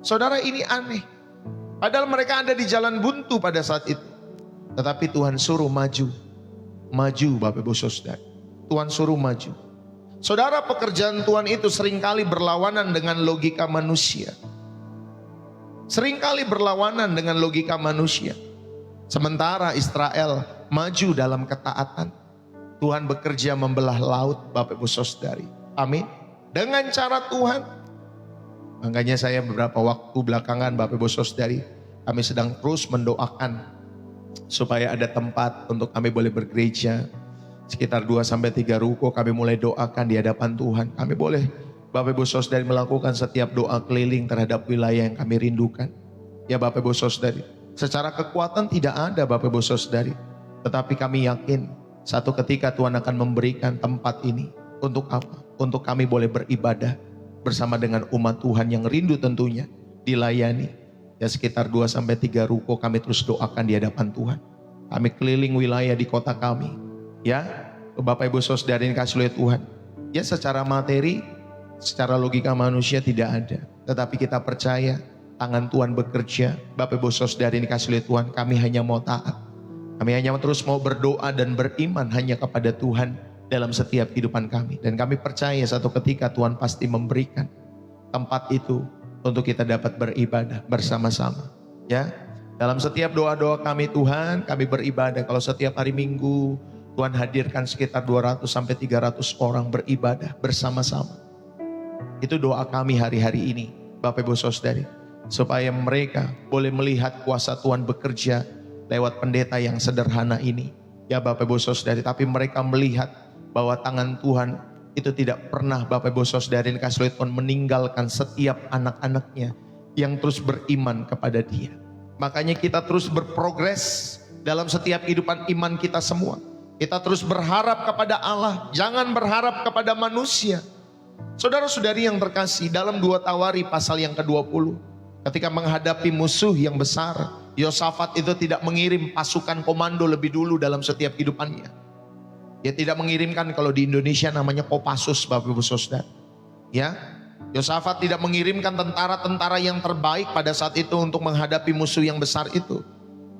saudara, ini aneh. Padahal mereka ada di jalan buntu pada saat itu. Tetapi Tuhan suruh maju. Maju Bapak Ibu Saudari. Tuhan suruh maju. Saudara, pekerjaan Tuhan itu seringkali berlawanan dengan logika manusia. Seringkali berlawanan dengan logika manusia. Sementara Israel maju dalam ketaatan, Tuhan bekerja membelah laut Bapak Ibu Saudari. Amin. Dengan cara Tuhan. Makanya saya beberapa waktu belakangan Bapak Ibu Saudari, kami sedang terus mendoakan supaya ada tempat untuk kami boleh bergereja. Sekitar 2-3 ruko kami mulai doakan di hadapan Tuhan. Kami boleh Bapak Ibu Saudari melakukan setiap doa keliling terhadap wilayah yang kami rindukan. Ya Bapak Ibu Saudari, secara kekuatan tidak ada Bapak Ibu Saudari. Tetapi kami yakin satu ketika Tuhan akan memberikan tempat ini. Untuk apa? Untuk kami boleh beribadah bersama dengan umat Tuhan yang rindu tentunya dilayani. Ya, sekitar 2-3 ruko kami terus doakan di hadapan Tuhan. Kami keliling wilayah di kota kami. Ya, Bapak Ibu Saudari yang kasih oleh Tuhan. Ya, secara materi, secara logika manusia tidak ada. Tetapi kita percaya tangan Tuhan bekerja. Bapak Ibu Saudari yang kasih oleh Tuhan, kami hanya mau taat. Kami hanya terus mau berdoa dan beriman hanya kepada Tuhan dalam setiap kehidupan kami. Dan kami percaya satu ketika Tuhan pasti memberikan tempat itu untuk kita dapat beribadah bersama-sama. Ya, dalam setiap doa-doa kami Tuhan, kami beribadah. Kalau setiap hari Minggu Tuhan hadirkan sekitar 200-300 orang beribadah bersama-sama. Itu doa kami hari-hari ini Bapak Ibu Saudari. Supaya mereka boleh melihat kuasa Tuhan bekerja lewat pendeta yang sederhana ini. Ya Bapak Ibu Saudari, tapi mereka melihat bahwa tangan Tuhan itu tidak pernah Bapak Ibu Saudari yang kasih Tuhan meninggalkan setiap anak-anaknya yang terus beriman kepada Dia. Makanya kita terus berprogres dalam setiap kehidupan iman kita semua. Kita terus berharap kepada Allah, jangan berharap kepada manusia. Saudara-saudari yang terkasih, dalam 2 Tawari pasal yang ke-20, ketika menghadapi musuh yang besar, Yosafat itu tidak mengirim pasukan komando lebih dulu dalam setiap kehidupannya. Dia tidak mengirimkan, kalau di Indonesia namanya Kopassus Bapak Ibu Saudara. Ya, Yosafat tidak mengirimkan tentara-tentara yang terbaik pada saat itu untuk menghadapi musuh yang besar itu.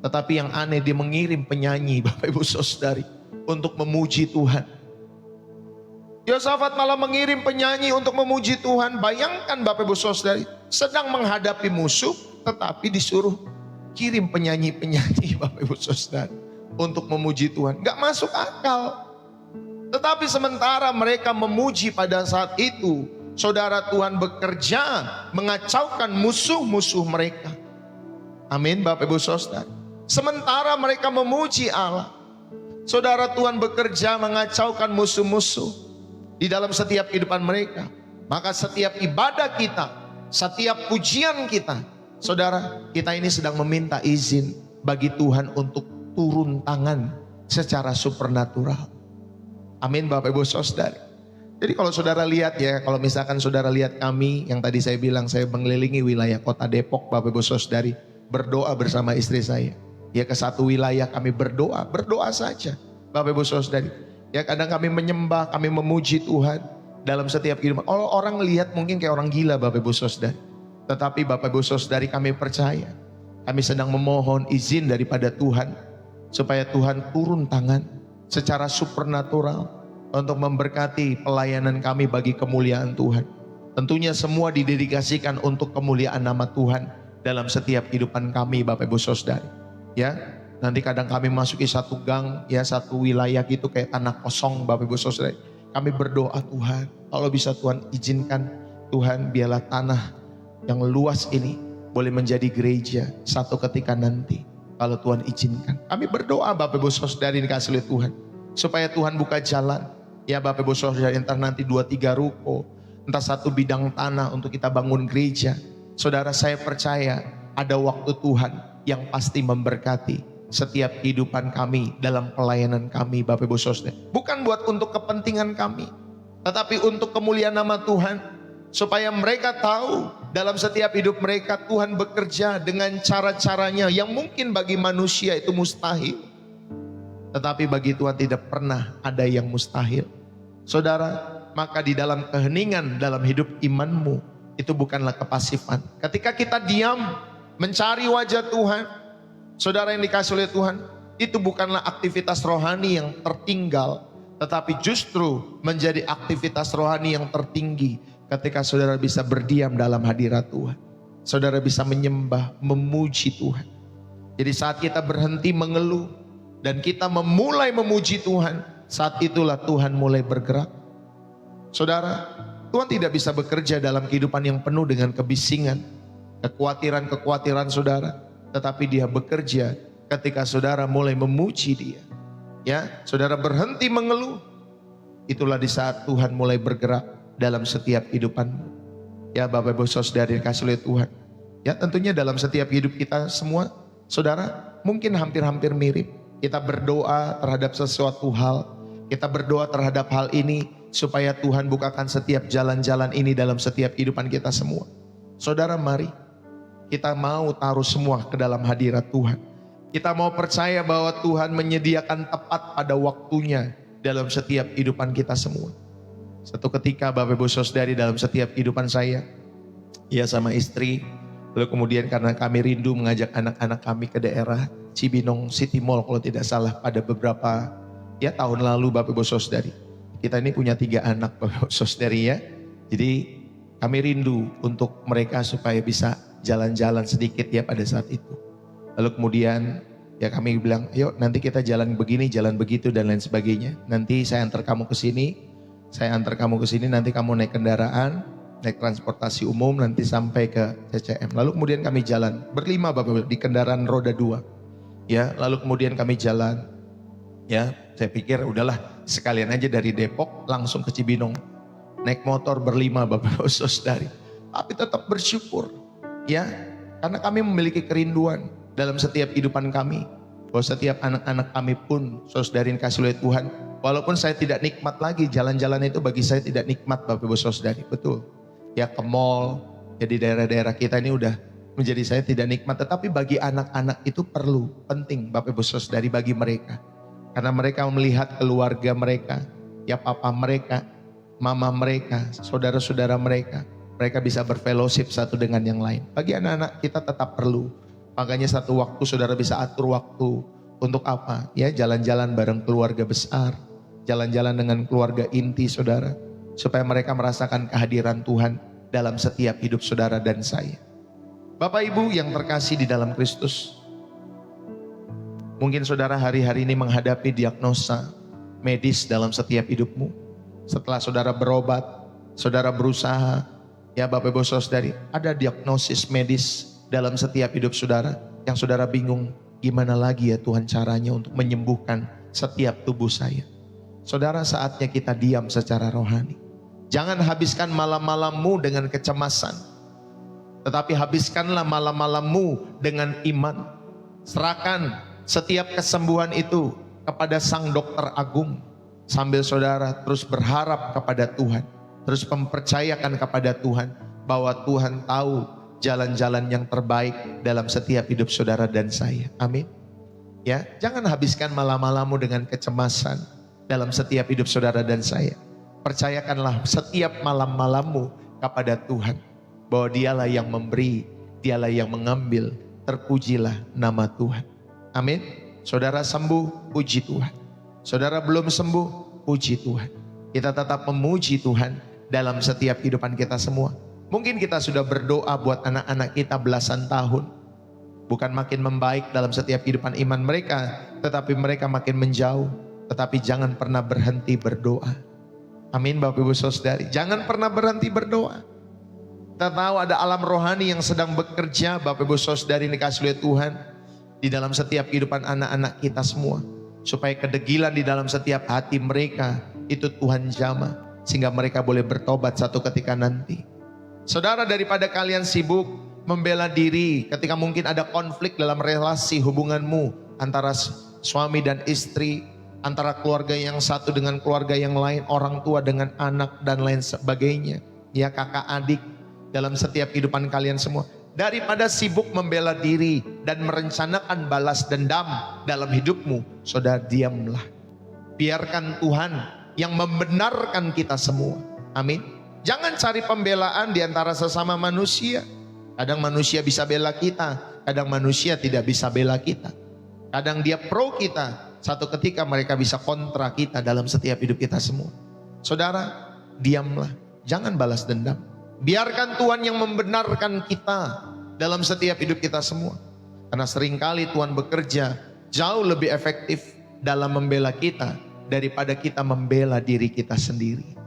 Tetapi yang aneh, dia mengirim penyanyi Bapak Ibu Saudari untuk memuji Tuhan. Yosafat malah mengirim penyanyi untuk memuji Tuhan. Bayangkan Bapak Ibu Saudari, sedang menghadapi musuh tetapi disuruh kirim penyanyi-penyanyi Bapak Ibu Saudari untuk memuji Tuhan. Gak masuk akal. Tetapi sementara mereka memuji pada saat itu, saudara, Tuhan bekerja mengacaukan musuh-musuh mereka. Amin Bapak Ibu Saudara. Sementara mereka memuji Allah, saudara, Tuhan bekerja mengacaukan musuh-musuh di dalam setiap kehidupan mereka. Maka setiap ibadah kita, setiap pujian kita, saudara, kita ini sedang meminta izin bagi Tuhan untuk turun tangan secara supernatural. Amin Bapak Ibu Saudara. Jadi kalau saudara lihat ya, kalau misalkan saudara lihat kami yang tadi saya bilang, saya mengelilingi wilayah kota Depok Bapak Ibu Saudari, berdoa bersama istri saya. Ya, ke satu wilayah kami berdoa saja Bapak Ibu Saudari. Ya, kadang kami menyembah, kami memuji Tuhan dalam setiap kehidupan. Orang lihat mungkin kayak orang gila Bapak Ibu Saudari. Tetapi Bapak Ibu Saudari, kami percaya, kami sedang memohon izin daripada Tuhan supaya Tuhan turun tangan secara supernatural untuk memberkati pelayanan kami bagi kemuliaan Tuhan. Tentunya semua didedikasikan untuk kemuliaan nama Tuhan dalam setiap kehidupan kami Bapak Ibu Saudari. Ya, nanti kadang kami masuki satu gang, ya satu wilayah gitu kayak tanah kosong Bapak Ibu Saudari. Kami berdoa, Tuhan, kalau bisa Tuhan izinkan, Tuhan biarlah tanah yang luas ini boleh menjadi gereja satu ketika nanti. Kalau Tuhan izinkan, kami berdoa Bapak Ibu Saudari dikasih oleh Tuhan, supaya Tuhan buka jalan. Ya Bapak Ibu Saudari, entar nanti 2-3 ruko, entah satu bidang tanah untuk kita bangun gereja. Saudara, saya percaya ada waktu Tuhan yang pasti memberkati setiap kehidupan kami dalam pelayanan kami Bapak Ibu Saudari. Bukan buat untuk kepentingan kami, tetapi untuk kemuliaan nama Tuhan. Supaya mereka tahu dalam setiap hidup mereka Tuhan bekerja dengan cara-caranya yang mungkin bagi manusia itu mustahil. Tetapi bagi Tuhan tidak pernah ada yang mustahil. Saudara, maka di dalam keheningan dalam hidup imanmu, itu bukanlah kepasifan. Ketika kita diam mencari wajah Tuhan, saudara yang dikasih oleh Tuhan, itu bukanlah aktivitas rohani yang tertinggal, tetapi justru menjadi aktivitas rohani yang tertinggi. Ketika saudara bisa berdiam dalam hadirat Tuhan, saudara bisa menyembah, memuji Tuhan. Jadi saat kita berhenti mengeluh dan kita memulai memuji Tuhan, saat itulah Tuhan mulai bergerak. Saudara, Tuhan tidak bisa bekerja dalam kehidupan yang penuh dengan kebisingan, kekhawatiran saudara. Tetapi Dia bekerja ketika saudara mulai memuji Dia. Ya, saudara berhenti mengeluh, itulah di saat Tuhan mulai bergerak dalam setiap kehidupanmu. Ya Bapak Ibu Saudari dikasih oleh Tuhan. Ya, tentunya dalam setiap hidup kita semua, saudara, mungkin hampir-hampir mirip. Kita berdoa terhadap sesuatu hal, kita berdoa terhadap hal ini supaya Tuhan bukakan setiap jalan-jalan ini dalam setiap kehidupan kita semua. Saudara, mari kita mau taruh semua ke dalam hadirat Tuhan. Kita mau percaya bahwa Tuhan menyediakan tepat pada waktunya dalam setiap kehidupan kita semua. Satu ketika Bapak Ibu Saudari, dalam setiap kehidupan saya, ya sama istri, lalu kemudian karena kami rindu mengajak anak-anak kami ke daerah Cibinong City Mall kalau tidak salah pada beberapa ya tahun lalu Bapak Ibu Saudari. Kita ini punya 3 anak Bapak Ibu Saudari ya. Jadi kami rindu untuk mereka supaya bisa jalan-jalan sedikit ya pada saat itu. Lalu kemudian ya kami bilang, yuk nanti kita jalan begini, jalan begitu dan lain sebagainya. Nanti saya antar kamu ke sini. Nanti kamu naik kendaraan, naik transportasi umum, nanti sampai ke CCM. Lalu kemudian kami jalan berlima Bapak di kendaraan roda 2. Ya, lalu kemudian kami jalan. Ya, saya pikir udahlah sekalian aja dari Depok langsung ke Cibinong. Naik motor berlima Bapak Saudari. Tapi tetap bersyukur. Ya, karena kami memiliki kerinduan dalam setiap kehidupan kami. Bahwa setiap anak-anak kami pun saudari kasih oleh Tuhan. Walaupun saya tidak nikmat lagi, jalan-jalan itu bagi saya tidak nikmat Bapak Ibu Saudari, betul. Ya ke mall, ya di daerah-daerah kita ini udah menjadi saya tidak nikmat. Tetapi bagi anak-anak itu perlu, penting Bapak Ibu Saudari bagi mereka. Karena mereka melihat keluarga mereka, ya papa mereka, mama mereka, saudara-saudara mereka. Mereka bisa berfellowship satu dengan yang lain. Bagi anak-anak kita tetap perlu Makanya satu waktu saudara bisa atur waktu untuk apa? Ya, jalan-jalan bareng keluarga besar, jalan-jalan dengan keluarga inti saudara, supaya mereka merasakan kehadiran Tuhan dalam setiap hidup saudara dan saya. Bapak Ibu yang terkasih di dalam Kristus, mungkin saudara hari-hari ini menghadapi diagnosa medis dalam setiap hidupmu. Setelah saudara berobat, saudara berusaha, ya Bapak Ibu Saudari, ada diagnosis medis dalam setiap hidup saudara yang saudara bingung, gimana lagi ya Tuhan caranya untuk menyembuhkan setiap tubuh saya. Saudara, saatnya kita diam secara rohani. Jangan habiskan malam-malammu dengan kecemasan, tetapi habiskanlah malam-malammu dengan iman. Serahkan setiap kesembuhan itu kepada Sang Dokter Agung, sambil saudara terus berharap kepada Tuhan, terus mempercayakan kepada Tuhan bahwa Tuhan tahu jalan-jalan yang terbaik dalam setiap hidup saudara dan saya. Amin. Ya, jangan habiskan malam-malammu dengan kecemasan dalam setiap hidup saudara dan saya. Percayakanlah setiap malam-malammu kepada Tuhan, bahwa Dialah yang memberi, Dialah yang mengambil. Terpujilah nama Tuhan. Amin. Saudara sembuh, puji Tuhan. Saudara belum sembuh, puji Tuhan. Kita tetap memuji Tuhan dalam setiap kehidupan kita semua. Mungkin kita sudah berdoa buat anak-anak kita belasan tahun, bukan makin membaik dalam setiap kehidupan iman mereka, tetapi mereka makin menjauh. Tetapi jangan pernah berhenti berdoa. Amin Bapak Ibu Saudari, jangan pernah berhenti berdoa. Kita tahu ada alam rohani yang sedang bekerja, Bapak Ibu Saudari dikasih oleh Tuhan, di dalam setiap kehidupan anak-anak kita semua, supaya kedegilan di dalam setiap hati mereka itu Tuhan jamah, sehingga mereka boleh bertobat satu ketika nanti. Saudara, daripada kalian sibuk membela diri ketika mungkin ada konflik dalam relasi hubunganmu antara suami dan istri, antara keluarga yang satu dengan keluarga yang lain, orang tua dengan anak dan lain sebagainya, ya kakak adik dalam setiap kehidupan kalian semua. Daripada sibuk membela diri dan merencanakan balas dendam dalam hidupmu, saudara diamlah. Biarkan Tuhan yang membenarkan kita semua. Amin. Jangan cari pembelaan di antara sesama manusia. Kadang manusia bisa bela kita, kadang manusia tidak bisa bela kita. Kadang dia pro kita, satu ketika mereka bisa kontra kita dalam setiap hidup kita semua. Saudara, diamlah, jangan balas dendam. Biarkan Tuhan yang membenarkan kita dalam setiap hidup kita semua. Karena seringkali Tuhan bekerja jauh lebih efektif dalam membela kita daripada kita membela diri kita sendiri.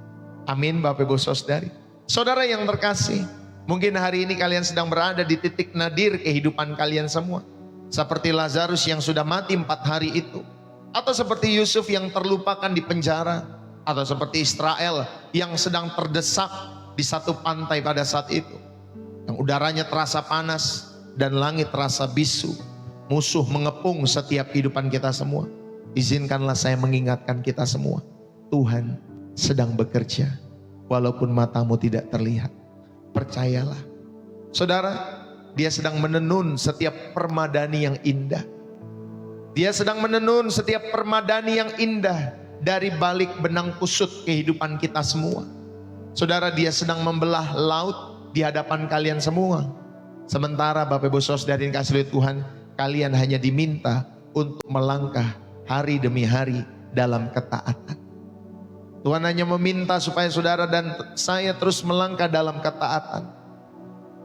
Amin Bapak Ibu Saudari. Saudara yang terkasih, mungkin hari ini kalian sedang berada di titik nadir kehidupan kalian semua. Seperti Lazarus yang sudah mati 4 hari itu. Atau seperti Yusuf yang terlupakan di penjara. Atau seperti Israel yang sedang terdesak di satu pantai pada saat itu. Yang udaranya terasa panas dan langit terasa bisu. Musuh mengepung setiap kehidupan kita semua. Izinkanlah saya mengingatkan kita semua. Tuhan sedang bekerja walaupun matamu tidak terlihat. Percayalah. Saudara, dia sedang menenun setiap permadani yang indah. Dia sedang menenun setiap permadani yang indah dari balik benang kusut kehidupan kita semua. Saudara, dia sedang membelah laut di hadapan kalian semua. Sementara Bapak Ibu Saudara yang kasih oleh Tuhan, kalian hanya diminta untuk melangkah hari demi hari dalam ketaatan. Tuhan hanya meminta supaya saudara dan saya terus melangkah dalam ketaatan.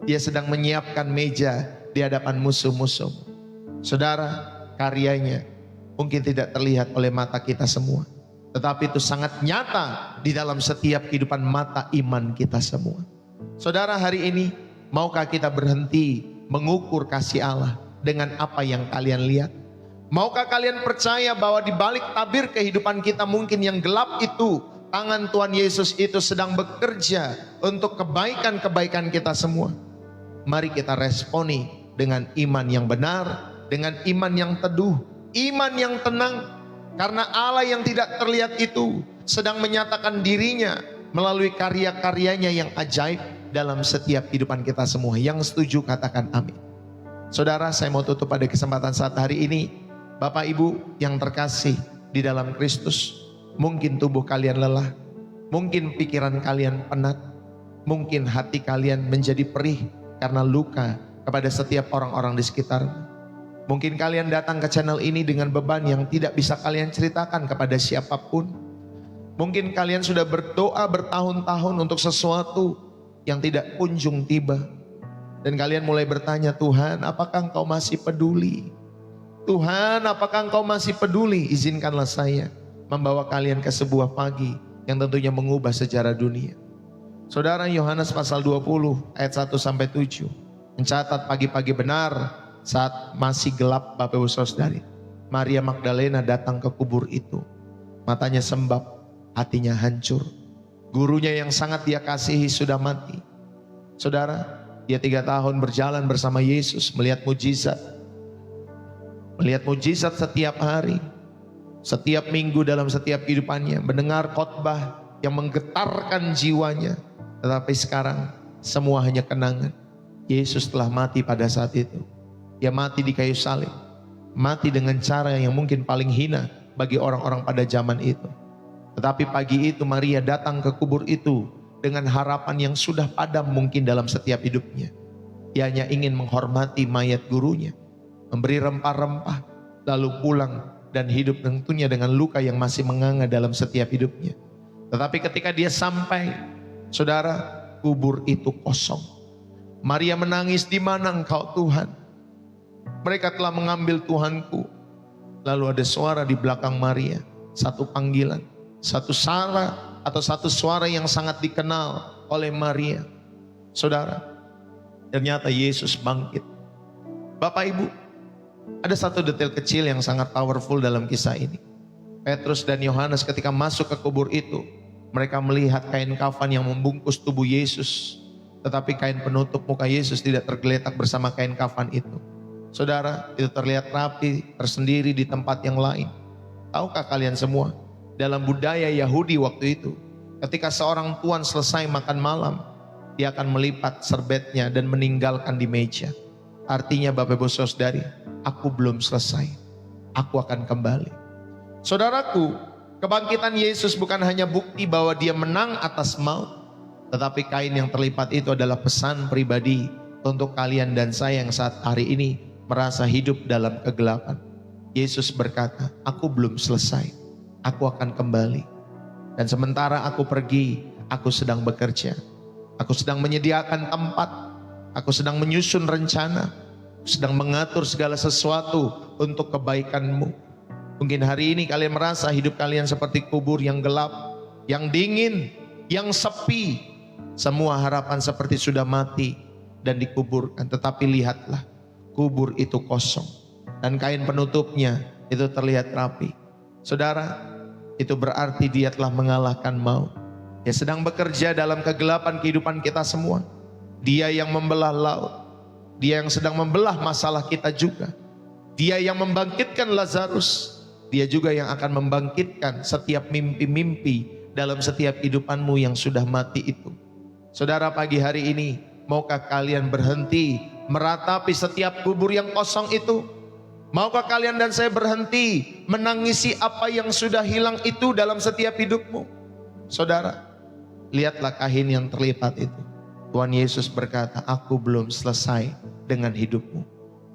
Dia sedang menyiapkan meja di hadapan musuh-musuh. Saudara, karyanya mungkin tidak terlihat oleh mata kita semua, tetapi itu sangat nyata di dalam setiap kehidupan mata iman kita semua. Saudara, hari ini maukah kita berhenti mengukur kasih Allah dengan apa yang kalian lihat? Maukah kalian percaya bahwa di balik tabir kehidupan kita mungkin yang gelap itu, tangan Tuhan Yesus itu sedang bekerja untuk kebaikan-kebaikan kita semua? Mari kita responi dengan iman yang benar, dengan iman yang teduh, iman yang tenang. Karena Allah yang tidak terlihat itu sedang menyatakan dirinya melalui karya-karyanya yang ajaib dalam setiap kehidupan kita semua. Yang setuju katakan amin. Saudara, saya mau tutup pada kesempatan saat hari ini. Bapak Ibu yang terkasih di dalam Kristus, mungkin tubuh kalian lelah, mungkin pikiran kalian penat, mungkin hati kalian menjadi perih karena luka kepada setiap orang-orang di sekitarmu. Mungkin kalian datang ke channel ini dengan beban yang tidak bisa kalian ceritakan kepada siapapun. Mungkin kalian sudah berdoa bertahun-tahun untuk sesuatu yang tidak kunjung tiba. Dan kalian mulai bertanya, Tuhan, apakah Engkau masih peduli? Tuhan, apakah Engkau masih peduli? Izinkanlah saya membawa kalian ke sebuah pagi yang tentunya mengubah sejarah dunia. Saudara, Yohanes pasal 20 ayat 1 sampai 7 mencatat pagi-pagi benar saat masih gelap Bapak Ibu Saudari, Maria Magdalena datang ke kubur itu. Matanya sembab, hatinya hancur. Gurunya yang sangat dia kasihi sudah mati. Saudara, dia 3 tahun berjalan bersama Yesus, melihat mujizat. Melihat mujizat setiap hari, setiap minggu dalam setiap kehidupannya. Mendengar khotbah yang menggetarkan jiwanya. Tetapi sekarang semua hanya kenangan. Yesus telah mati pada saat itu. Dia mati di kayu salib. Mati dengan cara yang mungkin paling hina bagi orang-orang pada zaman itu. Tetapi pagi itu Maria datang ke kubur itu dengan harapan yang sudah padam mungkin dalam setiap hidupnya. Dia hanya ingin menghormati mayat gurunya, memberi rempah-rempah, lalu pulang dan hidup tentunya dengan luka yang masih menganga dalam setiap hidupnya. Tetapi ketika dia sampai, saudara, kubur itu kosong. Maria menangis, di mana Engkau Tuhan? Mereka telah mengambil Tuhanku. Lalu ada suara di belakang Maria, satu panggilan, satu suara yang sangat dikenal oleh Maria. Saudara, ternyata Yesus bangkit. Bapak Ibu, ada satu detail kecil yang sangat powerful dalam kisah ini. Petrus dan Yohanes ketika masuk ke kubur itu, mereka melihat kain kafan yang membungkus tubuh Yesus. Tetapi kain penutup muka Yesus tidak tergeletak bersama kain kafan itu. Saudara, itu terlihat rapi tersendiri di tempat yang lain. Tahukah kalian semua, dalam budaya Yahudi waktu itu, ketika seorang tuan selesai makan malam, dia akan melipat serbetnya dan meninggalkan di meja. Artinya Bapak Ibu Saudari, aku belum selesai, aku akan kembali. Saudaraku, kebangkitan Yesus bukan hanya bukti bahwa dia menang atas maut, tetapi kain yang terlipat itu adalah pesan pribadi untuk kalian dan saya yang saat hari ini merasa hidup dalam kegelapan. Yesus berkata, aku belum selesai, aku akan kembali. Dan sementara aku pergi, aku sedang bekerja. Aku sedang menyediakan tempat, aku sedang menyusun rencana, sedang mengatur segala sesuatu untuk kebaikanmu. Mungkin hari ini kalian merasa hidup kalian seperti kubur yang gelap, yang dingin, yang sepi. Semua harapan seperti sudah mati dan dikuburkan. Tetapi lihatlah, kubur itu kosong. Dan kain penutupnya itu terlihat rapi. Saudara, itu berarti dia telah mengalahkan maut. Dia sedang bekerja dalam kegelapan kehidupan kita semua. Dia yang membelah laut. Dia yang sedang membelah masalah kita juga. Dia yang membangkitkan Lazarus. Dia juga yang akan membangkitkan setiap mimpi-mimpi dalam setiap kehidupanmu yang sudah mati itu. Saudara, pagi hari ini, maukah kalian berhenti meratapi setiap kubur yang kosong itu? Maukah kalian dan saya berhenti menangisi apa yang sudah hilang itu dalam setiap hidupmu? Saudara, lihatlah kain yang terlipat itu. Tuhan Yesus berkata, aku belum selesai dengan hidupmu.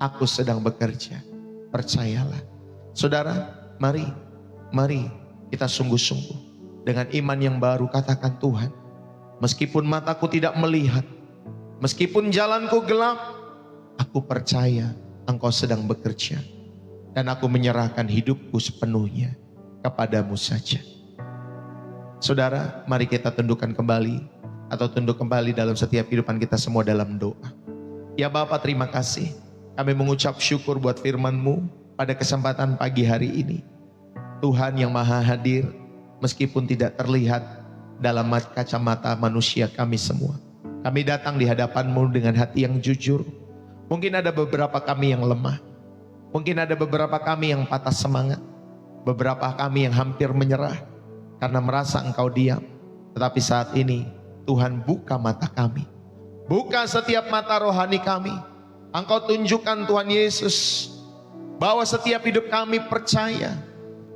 Aku sedang bekerja. Percayalah. Saudara, mari kita sungguh-sungguh. Dengan iman yang baru katakan, Tuhan, meskipun mataku tidak melihat, meskipun jalanku gelap, aku percaya Engkau sedang bekerja. Dan aku menyerahkan hidupku sepenuhnya kepadamu saja. Saudara, mari kita tundukkan kembali atau tunduk kembali dalam setiap kehidupan kita semua dalam doa. Ya Bapa, terima kasih. Kami mengucap syukur buat firman-Mu pada kesempatan pagi hari ini. Tuhan yang maha hadir, meskipun tidak terlihat dalam kacamata manusia kami semua. Kami datang di hadapan-Mu dengan hati yang jujur. Mungkin ada beberapa kami yang lemah. Mungkin ada beberapa kami yang patah semangat. Beberapa kami yang hampir menyerah karena merasa Engkau diam. Tetapi saat ini Tuhan buka mata kami. Buka setiap mata rohani kami. Engkau tunjukkan Tuhan Yesus bahwa setiap hidup kami percaya.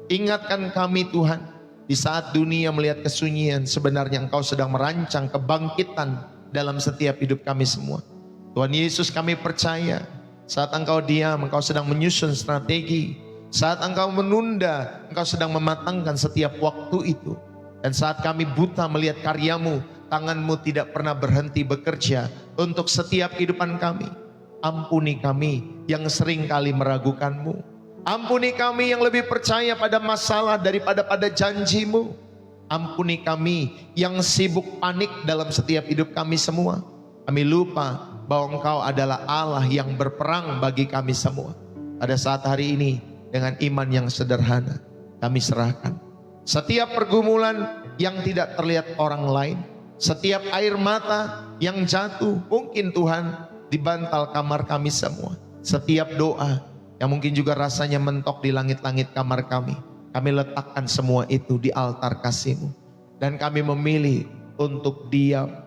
Ingatkan kami Tuhan, di saat dunia melihat kesunyian, sebenarnya Engkau sedang merancang kebangkitan dalam setiap hidup kami semua. Tuhan Yesus, kami percaya saat Engkau diam, Engkau sedang menyusun strategi. Saat Engkau menunda, Engkau sedang mematangkan setiap waktu itu. Dan saat kami buta melihat karya-Mu, tangan-Mu tidak pernah berhenti bekerja untuk setiap kehidupan kami. Ampuni kami yang sering kali meragukan-Mu. Ampuni kami yang lebih percaya pada masalah daripada pada janji-Mu. Ampuni kami yang sibuk panik dalam setiap hidup kami semua. Kami lupa bahwa Engkau adalah Allah yang berperang bagi kami semua. Pada saat hari ini, dengan iman yang sederhana, kami serahkan setiap pergumulan yang tidak terlihat orang lain, setiap air mata yang jatuh mungkin Tuhan di bantal kamar kami semua, setiap doa yang mungkin juga rasanya mentok di langit-langit kamar kami letakkan semua itu di altar kasih-Mu. Dan kami memilih untuk diam,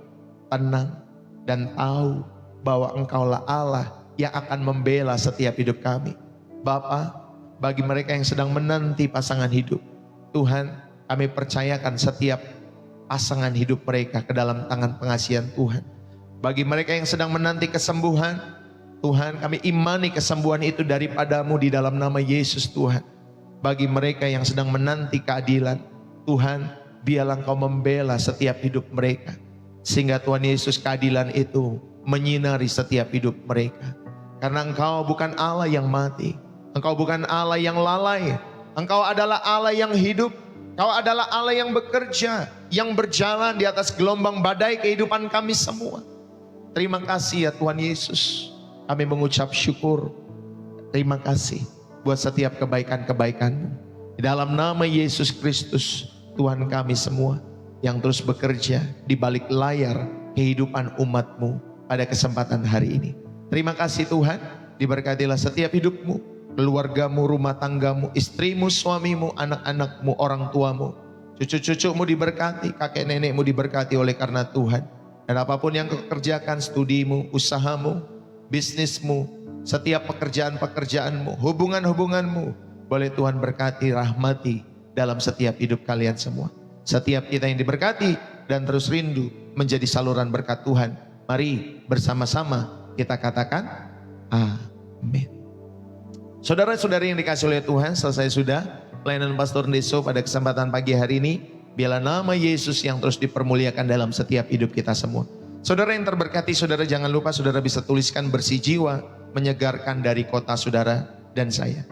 tenang, dan tahu bahwa Engkaulah Allah yang akan membela setiap hidup kami. Bapa, bagi mereka yang sedang menanti pasangan hidup, Tuhan, kami percayakan setiap pasangan hidup mereka ke dalam tangan pengasihan Tuhan. Bagi mereka yang sedang menanti kesembuhan, Tuhan, kami imani kesembuhan itu daripada-Mu di dalam nama Yesus Tuhan. Bagi mereka yang sedang menanti keadilan, Tuhan, biarlah Engkau membela setiap hidup mereka. Sehingga Tuhan Yesus, keadilan itu menyinari setiap hidup mereka. Karena Engkau bukan Allah yang mati, Engkau bukan Allah yang lalai, Engkau adalah Allah yang hidup. Engkau adalah Allah yang bekerja, yang berjalan di atas gelombang badai kehidupan kami semua. Terima kasih ya Tuhan Yesus. Kami mengucap syukur. Terima kasih buat setiap kebaikan-kebaikan-Mu. Di dalam nama Yesus Kristus, Tuhan kami semua yang terus bekerja di balik layar kehidupan umat-Mu pada kesempatan hari ini. Terima kasih Tuhan, diberkatilah setiap hidup-Mu, keluarga-Mu, rumah tangga-Mu, istri-Mu, suami-Mu, anak-anak-Mu, orang tua-Mu, cucu-cucu-Mu diberkati, kakek nenek-Mu diberkati oleh karena Tuhan. Dan apapun yang Kau kerjakan, studi-Mu, usaha-Mu, bisnis-Mu, setiap pekerjaan-pekerjaan-Mu, hubungan-hubungan-Mu, boleh Tuhan berkati, rahmati dalam setiap hidup kalian semua. Setiap kita yang diberkati dan terus rindu menjadi saluran berkat Tuhan, mari bersama-sama kita katakan amin. Saudara-saudari yang dikasihi oleh Tuhan, selesai sudah pelayanan Pastor Deso pada kesempatan pagi hari ini. Biarlah nama Yesus yang terus dipermuliakan dalam setiap hidup kita semua. Saudara yang terberkati, saudara jangan lupa saudara bisa tuliskan bersih jiwa, menyegarkan dari kota saudara dan saya.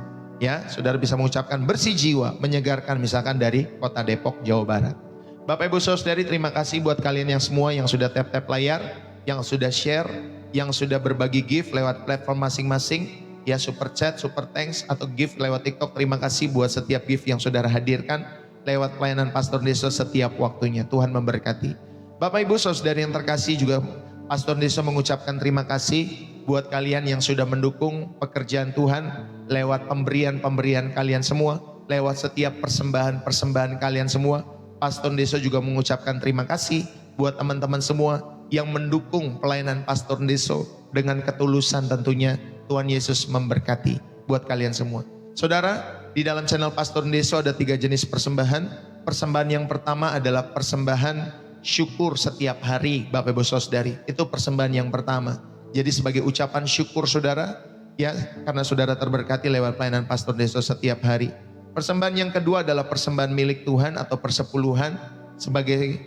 Ya, saudara bisa mengucapkan bersih jiwa, menyegarkan misalkan dari kota Depok, Jawa Barat. Bapak Ibu Saudari, terima kasih buat kalian yang semua yang sudah tap-tap layar, yang sudah share, yang sudah berbagi gift lewat platform masing-masing. Ya, super chat, super thanks, atau gift lewat TikTok. Terima kasih buat setiap gift yang saudara hadirkan lewat pelayanan Pastor Deso setiap waktunya. Tuhan memberkati. Bapak Ibu Saudari yang terkasih, juga Pastor Deso mengucapkan terima kasih buat kalian yang sudah mendukung pekerjaan Tuhan lewat pemberian-pemberian kalian semua, lewat setiap persembahan-persembahan kalian semua. Pastor Deso juga mengucapkan terima kasih buat teman-teman semua yang mendukung pelayanan Pastor Deso dengan ketulusan tentunya. Tuhan Yesus memberkati buat kalian semua. Saudara, di dalam channel Pastor Deso ada 3 jenis persembahan. Persembahan yang pertama adalah persembahan syukur setiap hari, Bapak Ibu Saudari. Itu persembahan yang pertama. Jadi sebagai ucapan syukur saudara, ya, karena saudara terberkati lewat pelayanan Pastor Deso setiap hari. Persembahan yang kedua adalah persembahan milik Tuhan atau persepuluhan. Sebagai,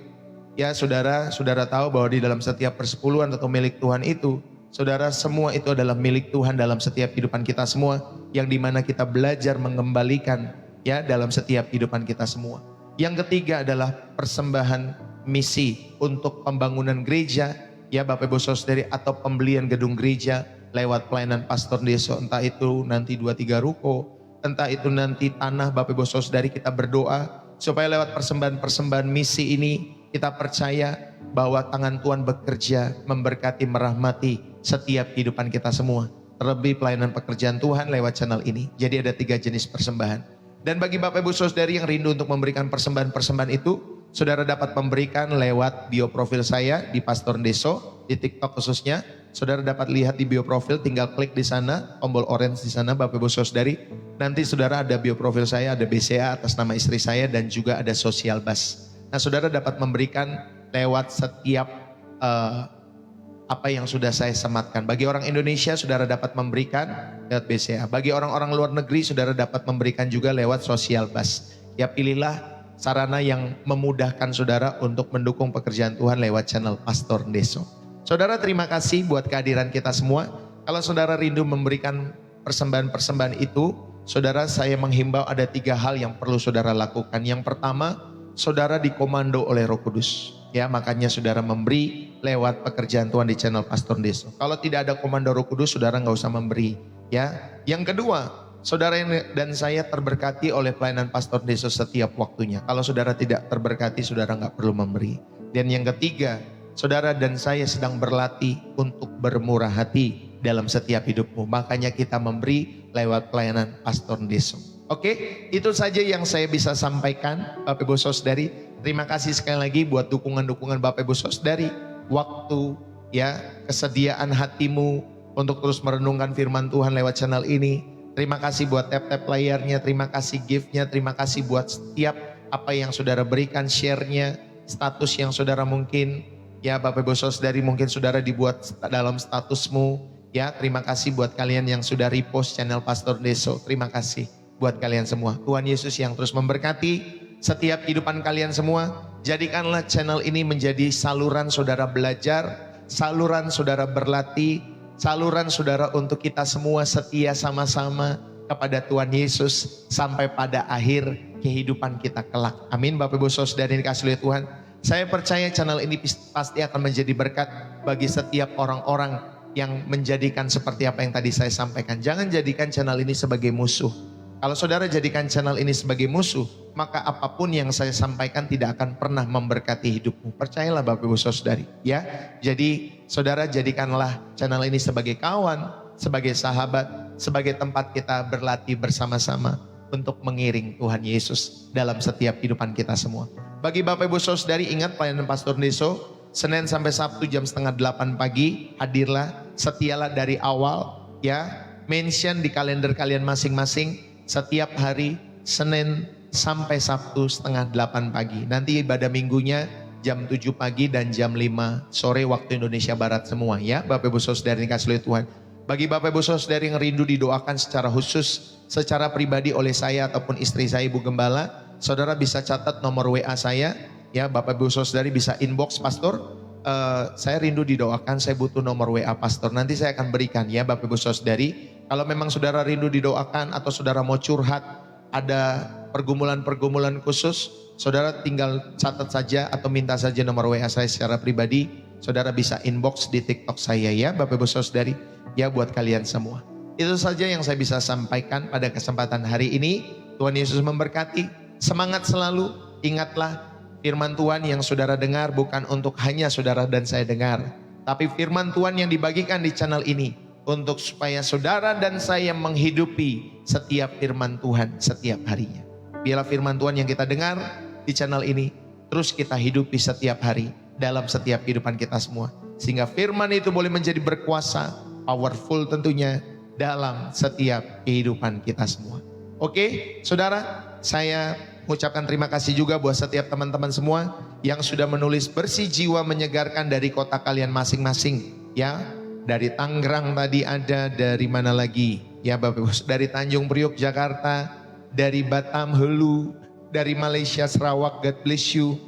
ya saudara tahu bahwa di dalam setiap persepuluhan atau milik Tuhan itu, saudara, semua itu adalah milik Tuhan dalam setiap kehidupan kita semua, yang dimana kita belajar mengembalikan, ya, dalam setiap kehidupan kita semua. Yang ketiga adalah persembahan misi untuk pembangunan gereja, ya Bapak Ibu Saudari, atau pembelian gedung gereja lewat pelayanan Pastor Deso. Entah itu nanti 2-3 ruko, entah itu nanti tanah. Bapak Ibu Saudari, kita berdoa supaya lewat persembahan-persembahan misi ini kita percaya bahwa tangan Tuhan bekerja, memberkati, merahmati setiap kehidupan kita semua. Terlebih pelayanan pekerjaan Tuhan lewat channel ini. Jadi ada 3 jenis persembahan. Dan bagi Bapak Ibu Saudari yang rindu untuk memberikan persembahan-persembahan itu, saudara dapat memberikan lewat bio profil saya di Pastor Deso, di TikTok khususnya. Saudara dapat lihat di bio profil, tinggal klik di sana, tombol orange di sana Bapak Ibu Saudari. Nanti saudara ada bio profil saya, ada BCA atas nama istri saya, dan juga ada Social Bus. Nah, saudara dapat memberikan lewat setiap apa yang sudah saya sematkan. Bagi orang Indonesia, saudara dapat memberikan lewat BCA. Bagi orang-orang luar negeri, saudara dapat memberikan juga lewat Social Bus. Ya, pilihlah sarana yang memudahkan saudara untuk mendukung pekerjaan Tuhan lewat channel Pastor Ndeso. Saudara, terima kasih buat kehadiran kita semua. Kalau saudara rindu memberikan persembahan-persembahan itu, saudara, saya menghimbau ada 3 hal yang perlu saudara lakukan. Yang pertama, saudara dikomando oleh Roh Kudus. Ya, makanya saudara memberi lewat pekerjaan Tuhan di channel Pastor Ndeso. Kalau tidak ada komando Roh Kudus, saudara nggak usah memberi. Ya, yang kedua, saudara dan saya terberkati oleh pelayanan Pastor Ndeso setiap waktunya. Kalau saudara tidak terberkati, saudara nggak perlu memberi. Dan yang ketiga, saudara dan saya sedang berlatih untuk bermurah hati dalam setiap hidupmu. Makanya kita memberi lewat pelayanan Pastor Ndeso. Oke, itu saja yang saya bisa sampaikan, Bapak Ibu Saudari. Terima kasih sekali lagi buat dukungan-dukungan Bapak Ibu Saudari, waktu, ya, kesediaan hatimu untuk terus merenungkan firman Tuhan lewat channel ini. Terima kasih buat tap-tap layarnya, terima kasih gift-nya, terima kasih buat setiap apa yang saudara berikan, share-nya, status yang saudara mungkin, ya Bapak Ibu Saudari, mungkin saudara dibuat dalam statusmu. Ya, terima kasih buat kalian yang sudah repost channel Pastor Ndeso. Terima kasih buat kalian semua. Tuhan Yesus yang terus memberkati setiap kehidupan kalian semua. Jadikanlah channel ini menjadi saluran saudara belajar, saluran saudara berlatih, saluran saudara untuk kita semua setia sama-sama kepada Tuhan Yesus sampai pada akhir kehidupan kita kelak. Amin. Bapak Ibu Saudara yang dikasihi oleh Tuhan, saya percaya channel ini pasti akan menjadi berkat bagi setiap orang-orang yang menjadikan seperti apa yang tadi saya sampaikan. Jangan jadikan channel ini sebagai musuh. Kalau saudara jadikan channel ini sebagai musuh, maka apapun yang saya sampaikan tidak akan pernah memberkati hidupmu. Percayalah Bapak Ibu Saudari, ya. Jadi saudara jadikanlah channel ini sebagai kawan, sebagai sahabat, sebagai tempat kita berlatih bersama-sama untuk mengiring Tuhan Yesus dalam setiap kehidupan kita semua. Bagi Bapak Ibu Saudari, ingat pelayanan Pastor Ndeso Senin sampai Sabtu jam 7:30 pagi, hadirlah, setialah dari awal, ya. Mention di kalender kalian masing-masing setiap hari Senin sampai Sabtu 7:30 pagi. Nanti ibadah minggunya jam 7 pagi dan jam 5 sore waktu Indonesia Barat semua, ya Bapak Ibu Saudara yang dikasihi oleh Tuhan. Bagi Bapak Ibu Saudara yang rindu didoakan secara khusus, secara pribadi oleh saya ataupun istri saya Ibu Gembala, saudara bisa catat nomor WA saya, ya. Bapak Ibu Saudari bisa inbox Pastor, saya rindu didoakan, saya butuh nomor WA Pastor. Nanti saya akan berikan, ya Bapak Ibu Saudari. Kalau memang saudara rindu didoakan atau saudara mau curhat, ada pergumulan-pergumulan khusus, saudara tinggal catat saja atau minta saja nomor WA saya secara pribadi. Saudara bisa inbox di TikTok saya, ya Bapak Ibu Saudari, ya, buat kalian semua. Itu saja yang saya bisa sampaikan pada kesempatan hari ini. Tuhan Yesus memberkati. Semangat selalu. Ingatlah, firman Tuhan yang saudara dengar bukan untuk hanya saudara dan saya dengar, tapi firman Tuhan yang dibagikan di channel ini untuk supaya saudara dan saya menghidupi setiap firman Tuhan setiap harinya. Biarlah firman Tuhan yang kita dengar di channel ini terus kita hidupi setiap hari dalam setiap kehidupan kita semua. Sehingga firman itu boleh menjadi berkuasa, powerful tentunya dalam setiap kehidupan kita semua. Oke, saudara, saya mengucapkan terima kasih juga buat setiap teman-teman semua yang sudah menulis bersih jiwa menyegarkan dari kota kalian masing-masing, ya. Dari Tangerang tadi ada, dari mana lagi? Ya Bapak Ibu, dari Tanjung Priok Jakarta, dari Batam Hulu, dari Malaysia Sarawak, God bless you.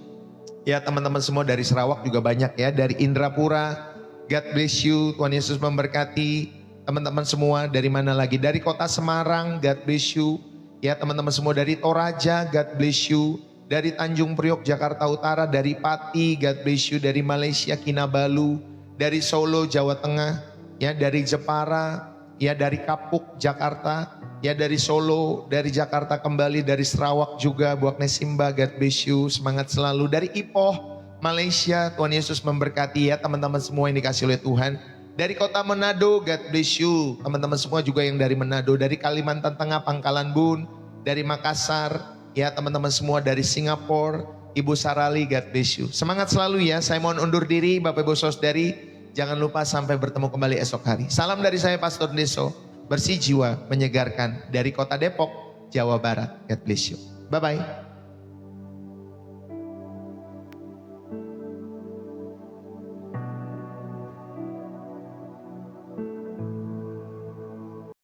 Ya teman-teman semua dari Sarawak juga banyak, ya. Dari Indrapura, God bless you, Tuhan Yesus memberkati. Teman-teman semua dari mana lagi? Dari kota Semarang, God bless you. Ya teman-teman semua dari Toraja, God bless you. Dari Tanjung Priok Jakarta Utara, dari Pati, God bless you. Dari Malaysia Kinabalu, dari Solo Jawa Tengah, ya, dari Jepara, ya, dari Kapuk Jakarta, ya, dari Solo, dari Jakarta kembali, dari Sarawak juga, Buak Nesimba, God bless you, semangat selalu. Dari Ipoh Malaysia, Tuhan Yesus memberkati, ya teman-teman semua yang dikasih oleh Tuhan. Dari kota Manado, God bless you, teman-teman semua juga yang dari Manado. Dari Kalimantan Tengah, Pangkalan Bun, dari Makassar, ya teman-teman semua, dari Singapura, Ibu Sarali, God bless you. Semangat selalu, ya. Saya mohon undur diri, Bapak Ibu Saudari. Jangan lupa sampai bertemu kembali esok hari. Salam dari saya Pastor Ndeso, bersih jiwa menyegarkan dari kota Depok, Jawa Barat. God bless you. Bye-bye.